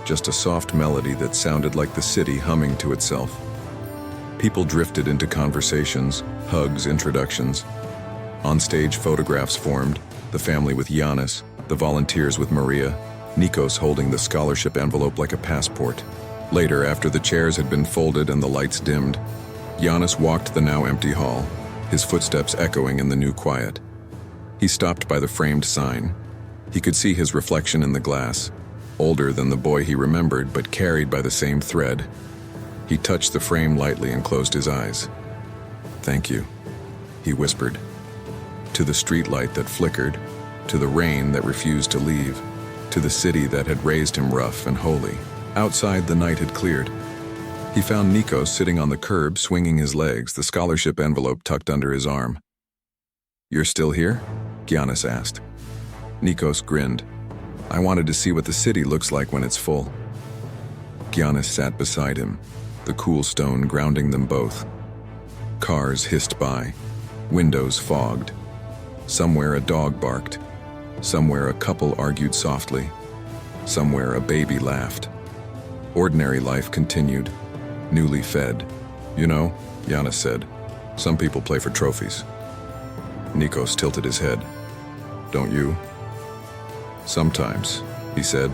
just a soft melody that sounded like the city humming to itself. People drifted into conversations, hugs, introductions. On stage, photographs formed, the family with Giannis, the volunteers with Maria, Nikos holding the scholarship envelope like a passport. Later, after the chairs had been folded and the lights dimmed, Giannis walked the now empty hall, his footsteps echoing in the new quiet. He stopped by the framed sign. He could see his reflection in the glass, older than the boy he remembered but carried by the same thread. He touched the frame lightly and closed his eyes. "Thank you," he whispered. To the streetlight that flickered, to the rain that refused to leave, to the city that had raised him rough and holy. Outside, the night had cleared. He found Nikos sitting on the curb, swinging his legs, the scholarship envelope tucked under his arm. "You're still here?" Giannis asked. Nikos grinned. "I wanted to see what the city looks like when it's full." Giannis sat beside him, the cool stone grounding them both. Cars hissed by, windows fogged. Somewhere a dog barked. Somewhere a couple argued softly. Somewhere a baby laughed. Ordinary life continued, newly fed. "You know," Giannis said, "some people play for trophies." Nikos tilted his head. Don't you? Sometimes, he said.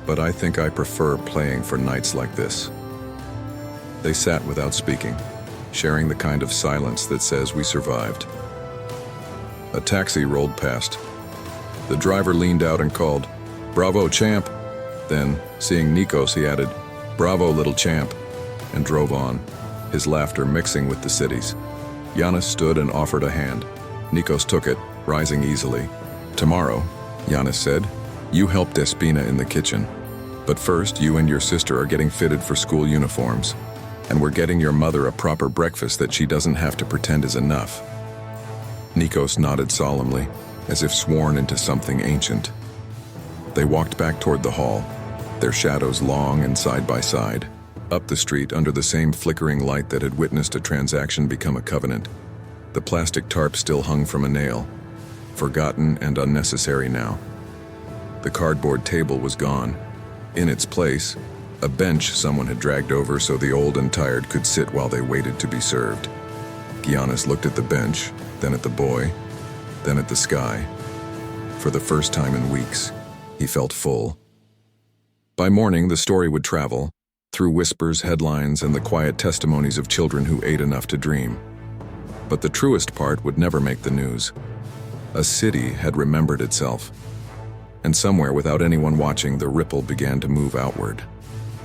But I think I prefer playing for nights like this. They sat without speaking, sharing the kind of silence that says we survived. A taxi rolled past. The driver leaned out and called, "Bravo, champ!" Then, seeing Nikos, he added, "Bravo, little champ," and drove on, his laughter mixing with the city's. Giannis stood and offered a hand. Nikos took it, rising easily. "Tomorrow," Giannis said, "you help Despina in the kitchen. But first, you and your sister are getting fitted for school uniforms. And we're getting your mother a proper breakfast that she doesn't have to pretend is enough." Nikos nodded solemnly, as if sworn into something ancient. They walked back toward the hall, their shadows long and side by side, up the street under the same flickering light that had witnessed a transaction become a covenant. The plastic tarp still hung from a nail, forgotten and unnecessary now. The cardboard table was gone. In its place, a bench someone had dragged over so the old and tired could sit while they waited to be served. Giannis looked at the bench, then at the boy, then at the sky. For the first time in weeks, he felt full. By morning, the story would travel, through whispers, headlines, and the quiet testimonies of children who ate enough to dream. But the truest part would never make the news. A city had remembered itself. And somewhere, without anyone watching, the ripple began to move outward.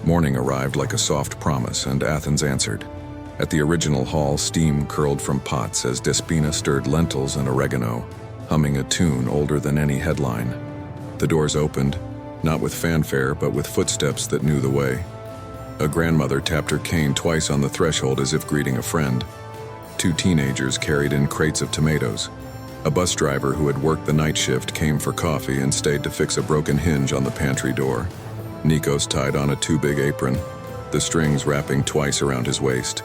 Morning arrived like a soft promise, and Athens answered. At the original hall, steam curled from pots as Despina stirred lentils and oregano, humming a tune older than any headline. The doors opened, not with fanfare, but with footsteps that knew the way. A grandmother tapped her cane twice on the threshold as if greeting a friend. Two teenagers carried in crates of tomatoes. A bus driver who had worked the night shift came for coffee and stayed to fix a broken hinge on the pantry door. Nikos tied on a too-big apron, the strings wrapping twice around his waist.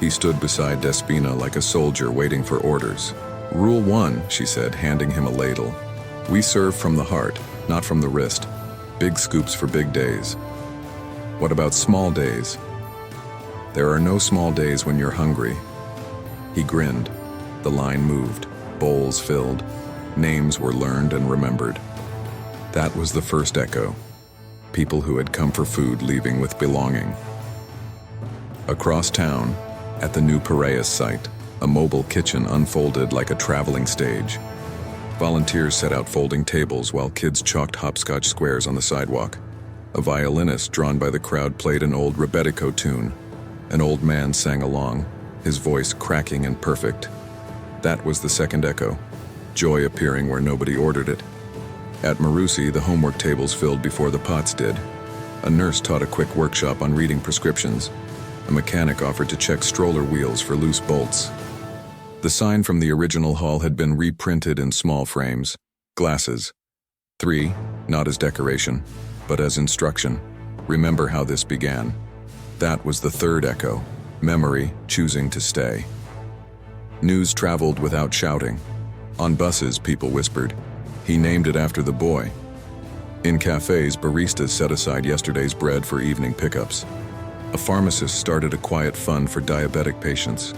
He stood beside Despina like a soldier waiting for orders. "Rule 1, she said, handing him a ladle. "We serve from the heart, not from the wrist. Big scoops for big days." "What about small days?" "There are no small days when you're hungry." He grinned. The line moved. Bowls filled. Names were learned and remembered. That was the first echo. People who had come for food leaving with belonging. Across town, at the new Piraeus site, a mobile kitchen unfolded like a traveling stage. Volunteers set out folding tables while kids chalked hopscotch squares on the sidewalk. A violinist drawn by the crowd played an old rebetiko tune. An old man sang along, his voice cracking and perfect. That was the second echo, joy appearing where nobody ordered it. At Marusi, the homework tables filled before the pots did. A nurse taught a quick workshop on reading prescriptions. A mechanic offered to check stroller wheels for loose bolts. The sign from the original hall had been reprinted in small frames. Glasses. 3, not as decoration, but as instruction. Remember how this began. That was the third echo, memory choosing to stay. News traveled without shouting. On buses, people whispered. He named it after the boy. In cafes, baristas set aside yesterday's bread for evening pickups. A pharmacist started a quiet fund for diabetic patients.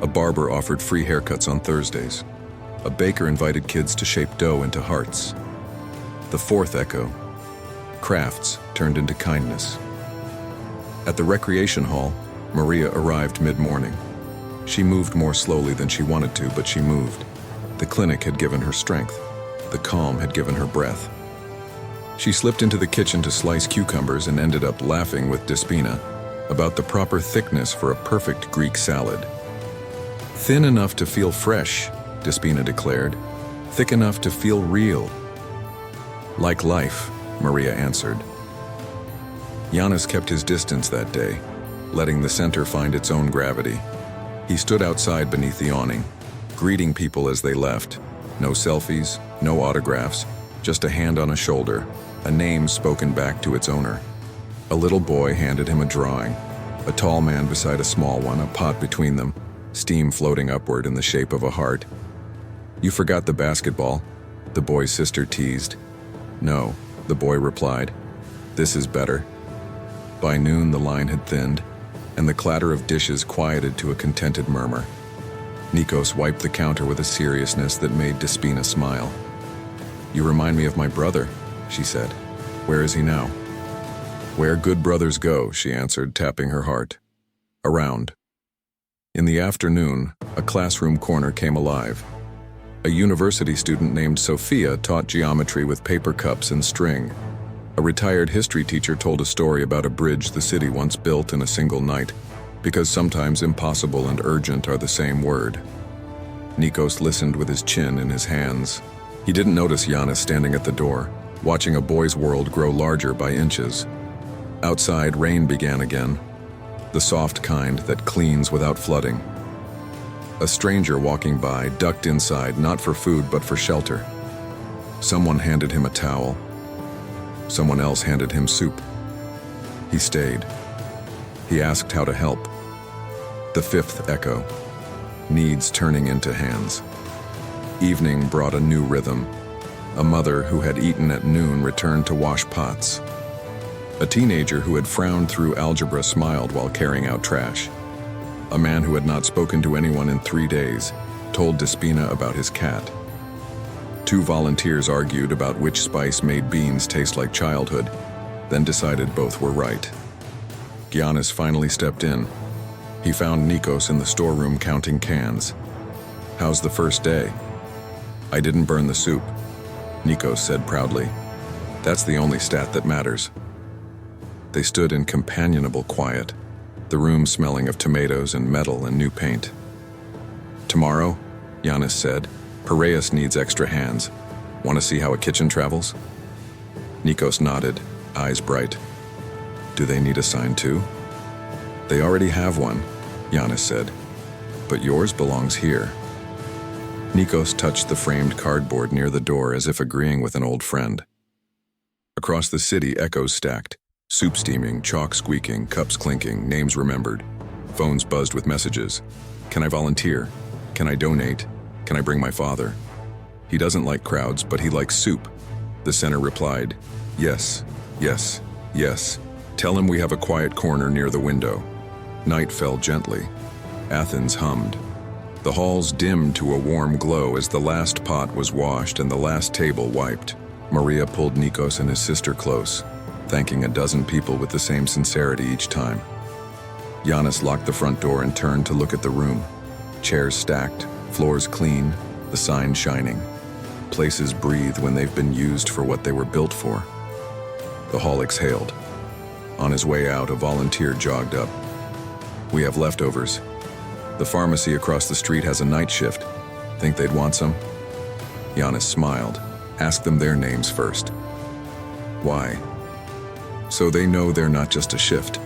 A barber offered free haircuts on Thursdays. A baker invited kids to shape dough into hearts. The fourth echo. Crafts turned into kindness. At the recreation hall, Maria arrived mid-morning. She moved more slowly than she wanted to, but she moved. The clinic had given her strength. The calm had given her breath. She slipped into the kitchen to slice cucumbers and ended up laughing with Despina about the proper thickness for a perfect Greek salad. "Thin enough to feel fresh," Despina declared. "Thick enough to feel real." "Like life," Maria answered. Giannis kept his distance that day, letting the center find its own gravity. He stood outside beneath the awning, greeting people as they left. No selfies, no autographs, just a hand on a shoulder, a name spoken back to its owner. A little boy handed him a drawing, a tall man beside a small one, a pot between them, steam floating upward in the shape of a heart. "You forgot the basketball," the boy's sister teased. "No," the boy replied. "This is better." By noon, the line had thinned, and the clatter of dishes quieted to a contented murmur. Nikos wiped the counter with a seriousness that made Despina smile. "You remind me of my brother," she said. "Where is he now?" "Where good brothers go," she answered, tapping her heart. "Around." In the afternoon, a classroom corner came alive. A university student named Sophia taught geometry with paper cups and string. A retired history teacher told a story about a bridge the city once built in a single night, because sometimes impossible and urgent are the same word. Nikos listened with his chin in his hands. He didn't notice Giannis standing at the door, watching a boy's world grow larger by inches. Outside, rain began again, the soft kind that cleans without flooding. A stranger walking by ducked inside, not for food but for shelter. Someone handed him a towel. Someone else handed him soup. He stayed. He asked how to help. The fifth echo. Needs turning into hands. Evening brought a new rhythm. A mother who had eaten at noon returned to wash pots. A teenager who had frowned through algebra smiled while carrying out trash. A man who had not spoken to anyone in 3 days told Despina about his cat. 2 volunteers argued about which spice made beans taste like childhood, then decided both were right. Giannis finally stepped in. He found Nikos in the storeroom counting cans. "How's the first day?" "I didn't burn the soup," Nikos said proudly. "That's the only stat that matters." They stood in companionable quiet, the room smelling of tomatoes and metal and new paint. "Tomorrow," Giannis said, "Piraeus needs extra hands. Want to see how a kitchen travels?" Nikos nodded, eyes bright. "Do they need a sign too?" "They already have one," Giannis said, "but yours belongs here." Nikos touched the framed cardboard near the door as if agreeing with an old friend. Across the city, echoes stacked. Soup steaming, chalk squeaking, cups clinking, names remembered. Phones buzzed with messages. "Can I volunteer? Can I donate? Can I bring my father?" "He doesn't like crowds, but he likes soup." The center replied, "Yes, yes, yes. Tell him we have a quiet corner near the window." Night fell gently. Athens hummed. The halls dimmed to a warm glow as the last pot was washed and the last table wiped. Maria pulled Nikos and his sister close, thanking a dozen people with the same sincerity each time. Giannis locked the front door and turned to look at the room. Chairs stacked, floors clean, the signs shining. Places breathe when they've been used for what they were built for. The hall exhaled. On his way out, a volunteer jogged up. "We have leftovers. The pharmacy across the street has a night shift. Think they'd want some?" Giannis smiled. "Ask them their names first." "Why?" "So they know they're not just a shift."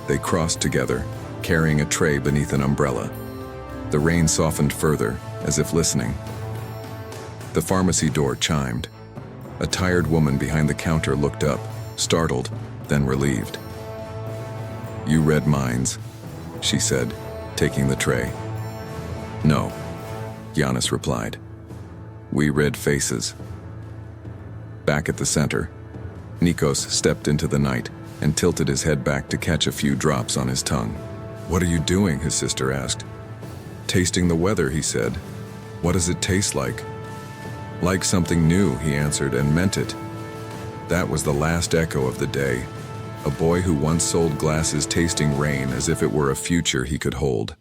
They crossed together, carrying a tray beneath an umbrella. The rain softened further, as if listening. The pharmacy door chimed. A tired woman behind the counter looked up, startled, then relieved. "You read minds," she said, taking the tray. "No," Giannis replied. "We read faces." Back at the center, Nikos stepped into the night and tilted his head back to catch a few drops on his tongue. "What are you doing?" his sister asked. "Tasting the weather," he said. "What does it taste like?" "Like something new," he answered, and meant it. That was the last echo of the day. A boy who once sold glasses tasting rain as if it were a future he could hold.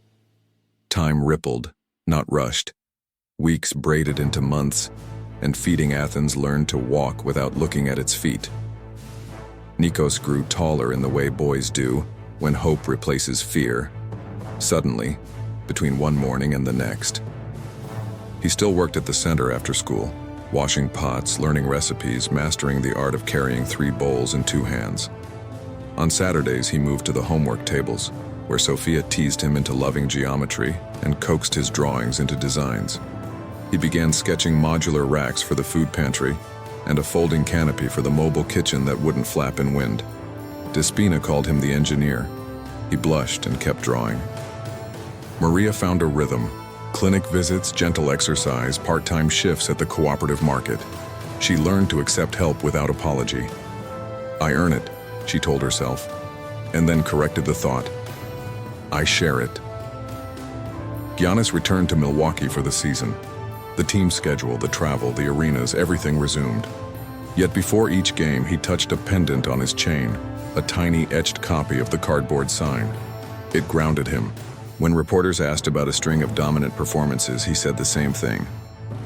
Time rippled, not rushed. Weeks braided into months, and Feeding Athens learned to walk without looking at its feet. Nikos grew taller in the way boys do, when hope replaces fear. Suddenly, between one morning and the next. He still worked at the center after school, washing pots, learning recipes, mastering the art of carrying 3 bowls in 2 hands. On Saturdays, he moved to the homework tables, where Sophia teased him into loving geometry and coaxed his drawings into designs. He began sketching modular racks for the food pantry and a folding canopy for the mobile kitchen that wouldn't flap in wind. Despina called him the engineer. He blushed and kept drawing. Maria found a rhythm: clinic visits, gentle exercise, part-time shifts at the cooperative market. She learned to accept help without apology. "I earn it," she told herself, and then corrected the thought. "I share it." Giannis returned to Milwaukee for the season. The team schedule, the travel, the arenas, everything resumed. Yet before each game, he touched a pendant on his chain, a tiny etched copy of the cardboard sign. It grounded him. When reporters asked about a string of dominant performances, he said the same thing.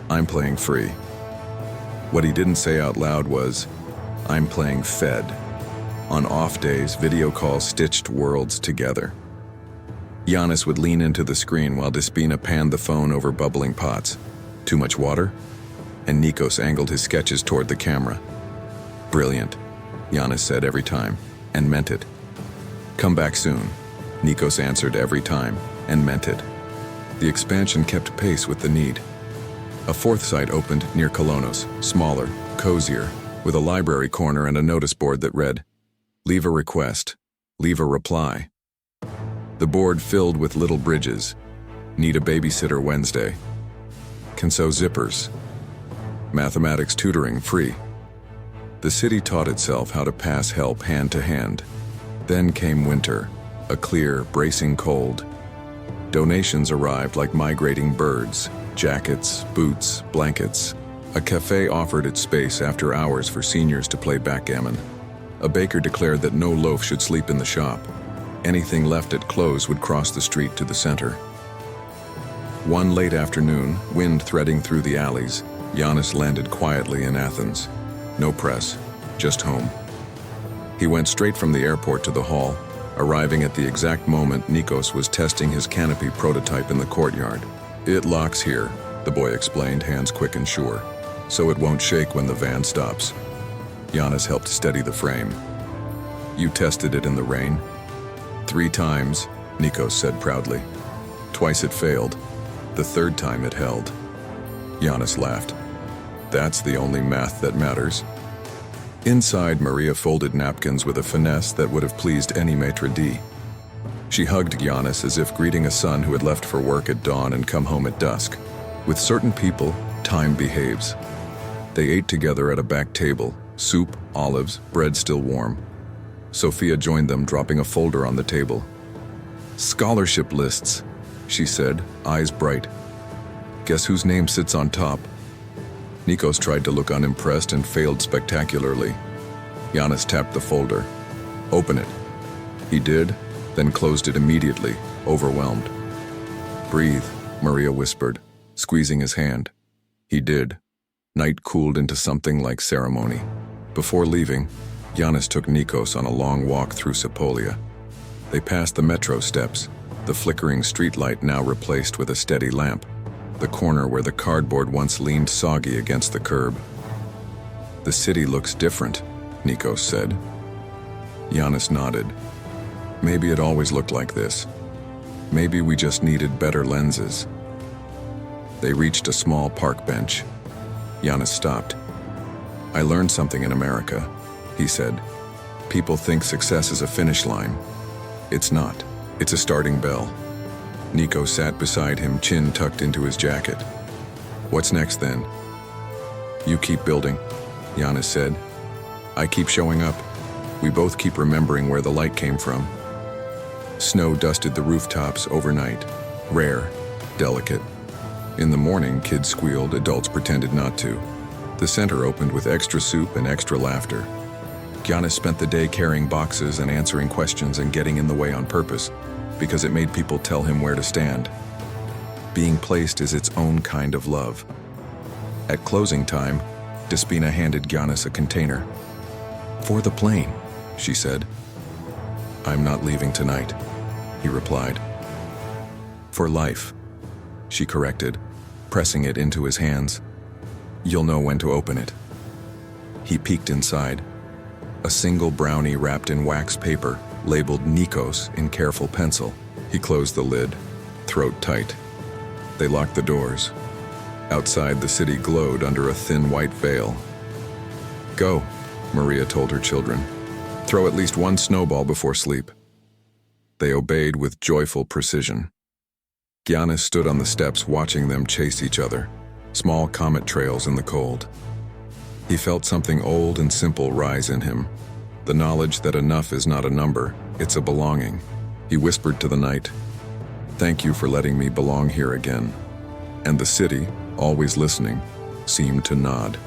I'm playing free. What he didn't say out loud was, I'm playing fed. On off days, video calls stitched worlds together. Giannis would lean into the screen while Despina panned the phone over bubbling pots. Too much water? And Nikos angled his sketches toward the camera. Brilliant, Giannis said every time, and meant it. Come back soon, Nikos answered every time, and meant it. The expansion kept pace with the need. A fourth site opened near Kolonos, smaller, cozier, with a library corner and a notice board that read, Leave a request, leave a reply. The board filled with little bridges. Need a babysitter Wednesday. Can sew zippers. Mathematics tutoring free. The city taught itself how to pass help hand to hand. Then came winter, a clear, bracing cold. Donations arrived like migrating birds, jackets, boots, blankets. A cafe offered its space after hours for seniors to play backgammon. A baker declared that no loaf should sleep in the shop. Anything left at close would cross the street to the center. One late afternoon, wind threading through the alleys, Giannis landed quietly in Athens. No press, just home. He went straight from the airport to the hall, arriving at the exact moment Nikos was testing his canopy prototype in the courtyard. It locks here, the boy explained, hands quick and sure, so it won't shake when the van stops. Giannis helped steady the frame. You tested it in the rain? 3 times, Nikos said proudly. Twice it failed. The third time it held. Giannis laughed. That's the only math that matters. Inside, Maria folded napkins with a finesse that would have pleased any maitre d'. She hugged Giannis as if greeting a son who had left for work at dawn and come home at dusk. With certain people, time behaves. They ate together at a back table, soup, olives, bread still warm. Sophia joined them, dropping a folder on the table. Scholarship lists, she said, eyes bright. Guess whose name sits on top? Nikos tried to look unimpressed and failed spectacularly. Giannis tapped the folder. Open it. He did, then closed it immediately, overwhelmed. Breathe, Maria whispered, squeezing his hand. He did. Night cooled into something like ceremony. Before leaving, Giannis took Nikos on a long walk through Sepolia. They passed the metro steps, the flickering streetlight now replaced with a steady lamp, the corner where the cardboard once leaned soggy against the curb. The city looks different, Nikos said. Giannis nodded. Maybe it always looked like this. Maybe we just needed better lenses. They reached a small park bench. Giannis stopped. I learned something in America, he said. People think success is a finish line. It's not. It's a starting bell. Nico sat beside him, chin tucked into his jacket. What's next then? You keep building, Giannis said. I keep showing up. We both keep remembering where the light came from. Snow dusted the rooftops overnight. Rare, delicate. In the morning, kids squealed, adults pretended not to. The center opened with extra soup and extra laughter. Giannis spent the day carrying boxes and answering questions and getting in the way on purpose, because it made people tell him where to stand. Being placed is its own kind of love. At closing time, Despina handed Giannis a container. For the plane, she said. I'm not leaving tonight, he replied. For life, she corrected, pressing it into his hands. You'll know when to open it. He peeked inside. A single brownie wrapped in wax paper, labeled Nikos in careful pencil. He closed the lid, throat tight. They locked the doors. Outside, the city glowed under a thin white veil. Go, Maria told her children. Throw at least one snowball before sleep. They obeyed with joyful precision. Giannis stood on the steps watching them chase each other, small comet trails in the cold. He felt something old and simple rise in him, the knowledge that enough is not a number, it's a belonging. He whispered to the night, Thank you for letting me belong here again." And the city, always listening, seemed to nod.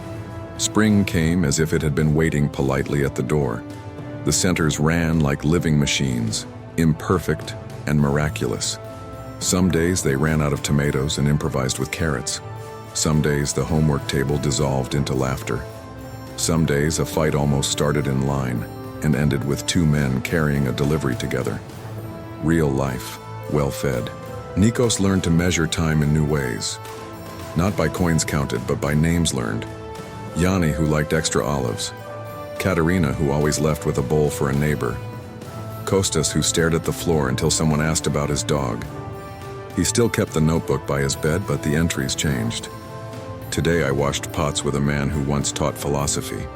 Spring came as if it had been waiting politely at the door. The centers ran like living machines, imperfect and miraculous. Some days they ran out of tomatoes and improvised with carrots. Some days the homework table dissolved into laughter. Some days a fight almost started in line and ended with two men carrying a delivery together. Real life, well-fed. Nikos learned to measure time in new ways. Not by coins counted, but by names learned. Yanni, who liked extra olives. Katerina, who always left with a bowl for a neighbor. Kostas, who stared at the floor until someone asked about his dog. He still kept the notebook by his bed, but the entries changed. Today I washed pots with a man who once taught philosophy.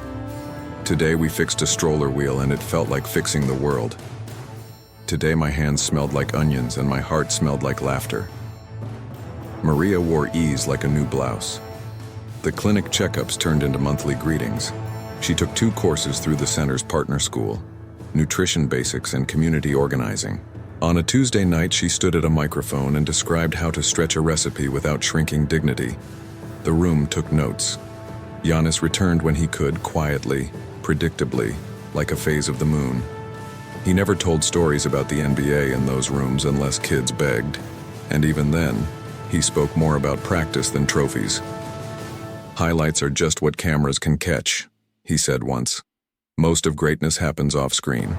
Today we fixed a stroller wheel and it felt like fixing the world. Today my hands smelled like onions and my heart smelled like laughter. Maria wore ease like a new blouse. The clinic checkups turned into monthly greetings. She took 2 courses through the center's partner school, nutrition basics and community organizing. On a Tuesday night, she stood at a microphone and described how to stretch a recipe without shrinking dignity. The room took notes. Giannis returned when he could, quietly, predictably, like a phase of the moon. He never told stories about the NBA in those rooms unless kids begged, and even then, he spoke more about practice than trophies. "Highlights are just what cameras can catch," he said once. "Most of greatness happens off-screen."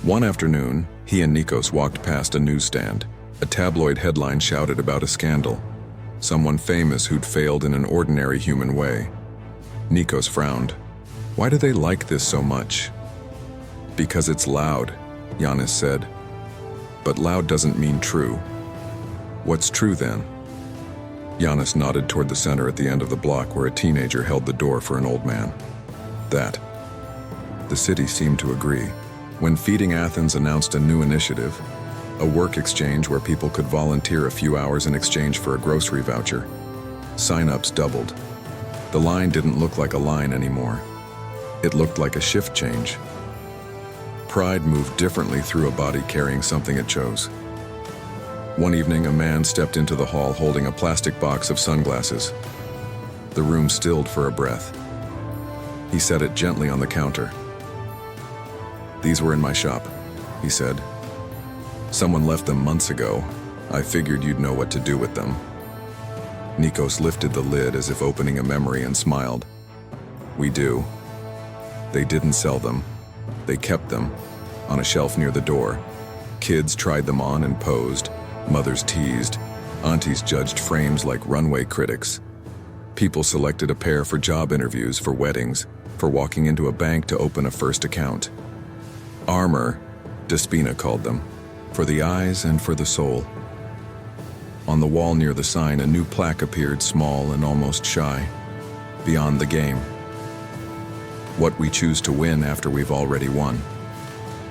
One afternoon, he and Nikos walked past a newsstand. A tabloid headline shouted about a scandal. Someone famous who'd failed in an ordinary human way. Nikos frowned. "Why do they like this so much?" "Because it's loud," Giannis said. "But loud doesn't mean true." "What's true then?" Giannis nodded toward the center at the end of the block where a teenager held the door for an old man. "That." The city seemed to agree. When Feeding Athens announced a new initiative, a work exchange where people could volunteer a few hours in exchange for a grocery voucher, sign-ups doubled. The line didn't look like a line anymore. It looked like a shift change. Pride moved differently through a body carrying something it chose. One evening, a man stepped into the hall holding a plastic box of sunglasses. The room stilled for a breath. He set it gently on the counter. "These were in my shop," he said. "Someone left them months ago. I figured you'd know what to do with them." Nikos lifted the lid as if opening a memory and smiled. "We do." They didn't sell them. They kept them, on a shelf near the door. Kids tried them on and posed. Mothers teased. Aunties judged frames like runway critics. People selected a pair for job interviews, for weddings, for walking into a bank to open a first account. Armor, Despina called them, for the eyes and for the soul. On the wall near the sign, a new plaque appeared, small and almost shy. "Beyond the game. What we choose to win after we've already won."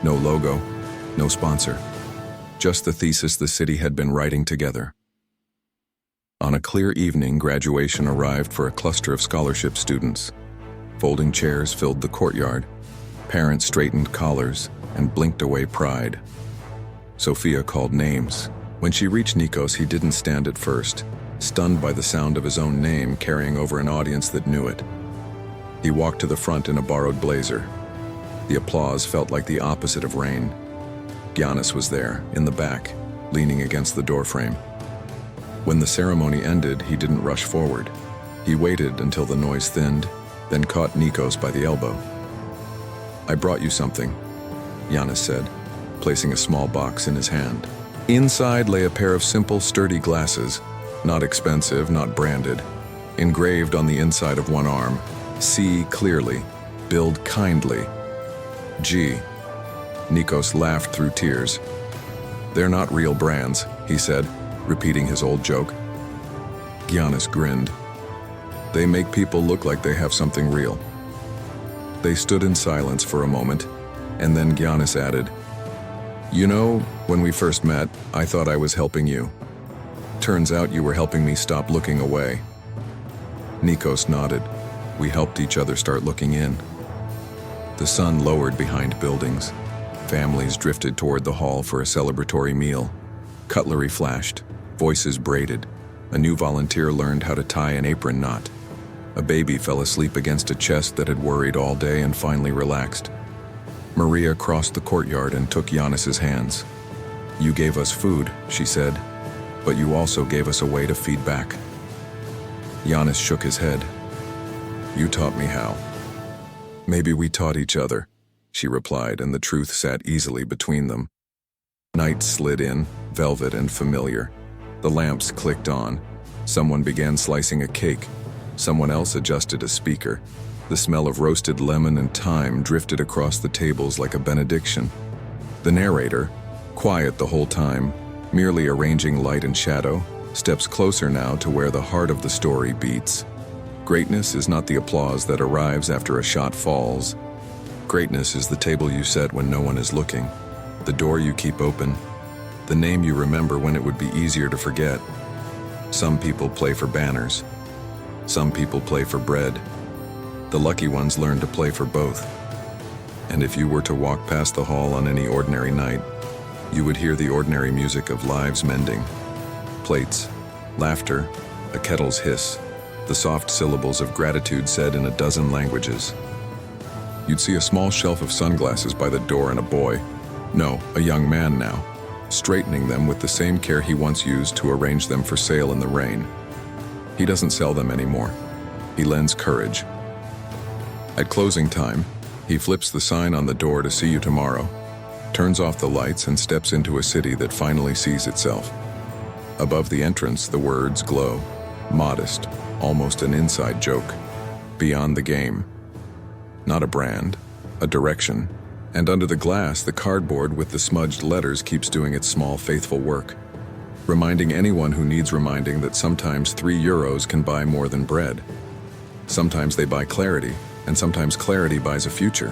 No logo, no sponsor. Just the thesis the city had been writing together. On a clear evening, graduation arrived for a cluster of scholarship students. Folding chairs filled the courtyard. Parents straightened collars and blinked away pride. Sophia called names. When she reached Nikos, he didn't stand at first, stunned by the sound of his own name carrying over an audience that knew it. He walked to the front in a borrowed blazer. The applause felt like the opposite of rain. Giannis was there, in the back, leaning against the doorframe. When the ceremony ended, he didn't rush forward. He waited until the noise thinned, then caught Nikos by the elbow. "I brought you something," Giannis said, placing a small box in his hand. Inside lay a pair of simple, sturdy glasses, not expensive, not branded. Engraved on the inside of one arm, "See clearly, build kindly." "Gee." Nikos laughed through tears. "They're not real brands," he said, repeating his old joke. Giannis grinned. "They make people look like they have something real." They stood in silence for a moment, and then Giannis added, "You know, when we first met, I thought I was helping you. Turns out you were helping me stop looking away." Nikos nodded. We helped each other start looking in. The sun lowered behind buildings. Families drifted toward the hall for a celebratory meal. Cutlery flashed, voices braided. A new volunteer learned how to tie an apron knot. A baby fell asleep against a chest that had worried all day and finally relaxed. Maria crossed the courtyard and took Giannis's hands. "You gave us food," she said, "but you also gave us a way to feed back." Giannis shook his head. "You taught me how." "Maybe we taught each other," she replied, and the truth sat easily between them. Night slid in, velvet and familiar. The lamps clicked on. Someone began slicing a cake. Someone else adjusted a speaker. The smell of roasted lemon and thyme drifted across the tables like a benediction. The narrator, quiet the whole time, merely arranging light and shadow, steps closer now to where the heart of the story beats. Greatness is not the applause that arrives after a shot falls. Greatness is the table you set when no one is looking, the door you keep open, the name you remember when it would be easier to forget. Some people play for banners. Some people play for bread. The lucky ones learn to play for both. And if you were to walk past the hall on any ordinary night, you would hear the ordinary music of lives mending. Plates, laughter, a kettle's hiss, the soft syllables of gratitude said in a dozen languages. You'd see a small shelf of sunglasses by the door and a boy, no, a young man now, straightening them with the same care he once used to arrange them for sale in the rain. He doesn't sell them anymore. He lends courage. At closing time, he flips the sign on the door to see you tomorrow, turns off the lights and steps into a city that finally sees itself. Above the entrance, the words glow, modest, almost an inside joke. Beyond the game. Not a brand, a direction. And under the glass, the cardboard with the smudged letters keeps doing its small, faithful work, reminding anyone who needs reminding that sometimes €3 can buy more than bread. Sometimes they buy clarity, and sometimes clarity buys a future.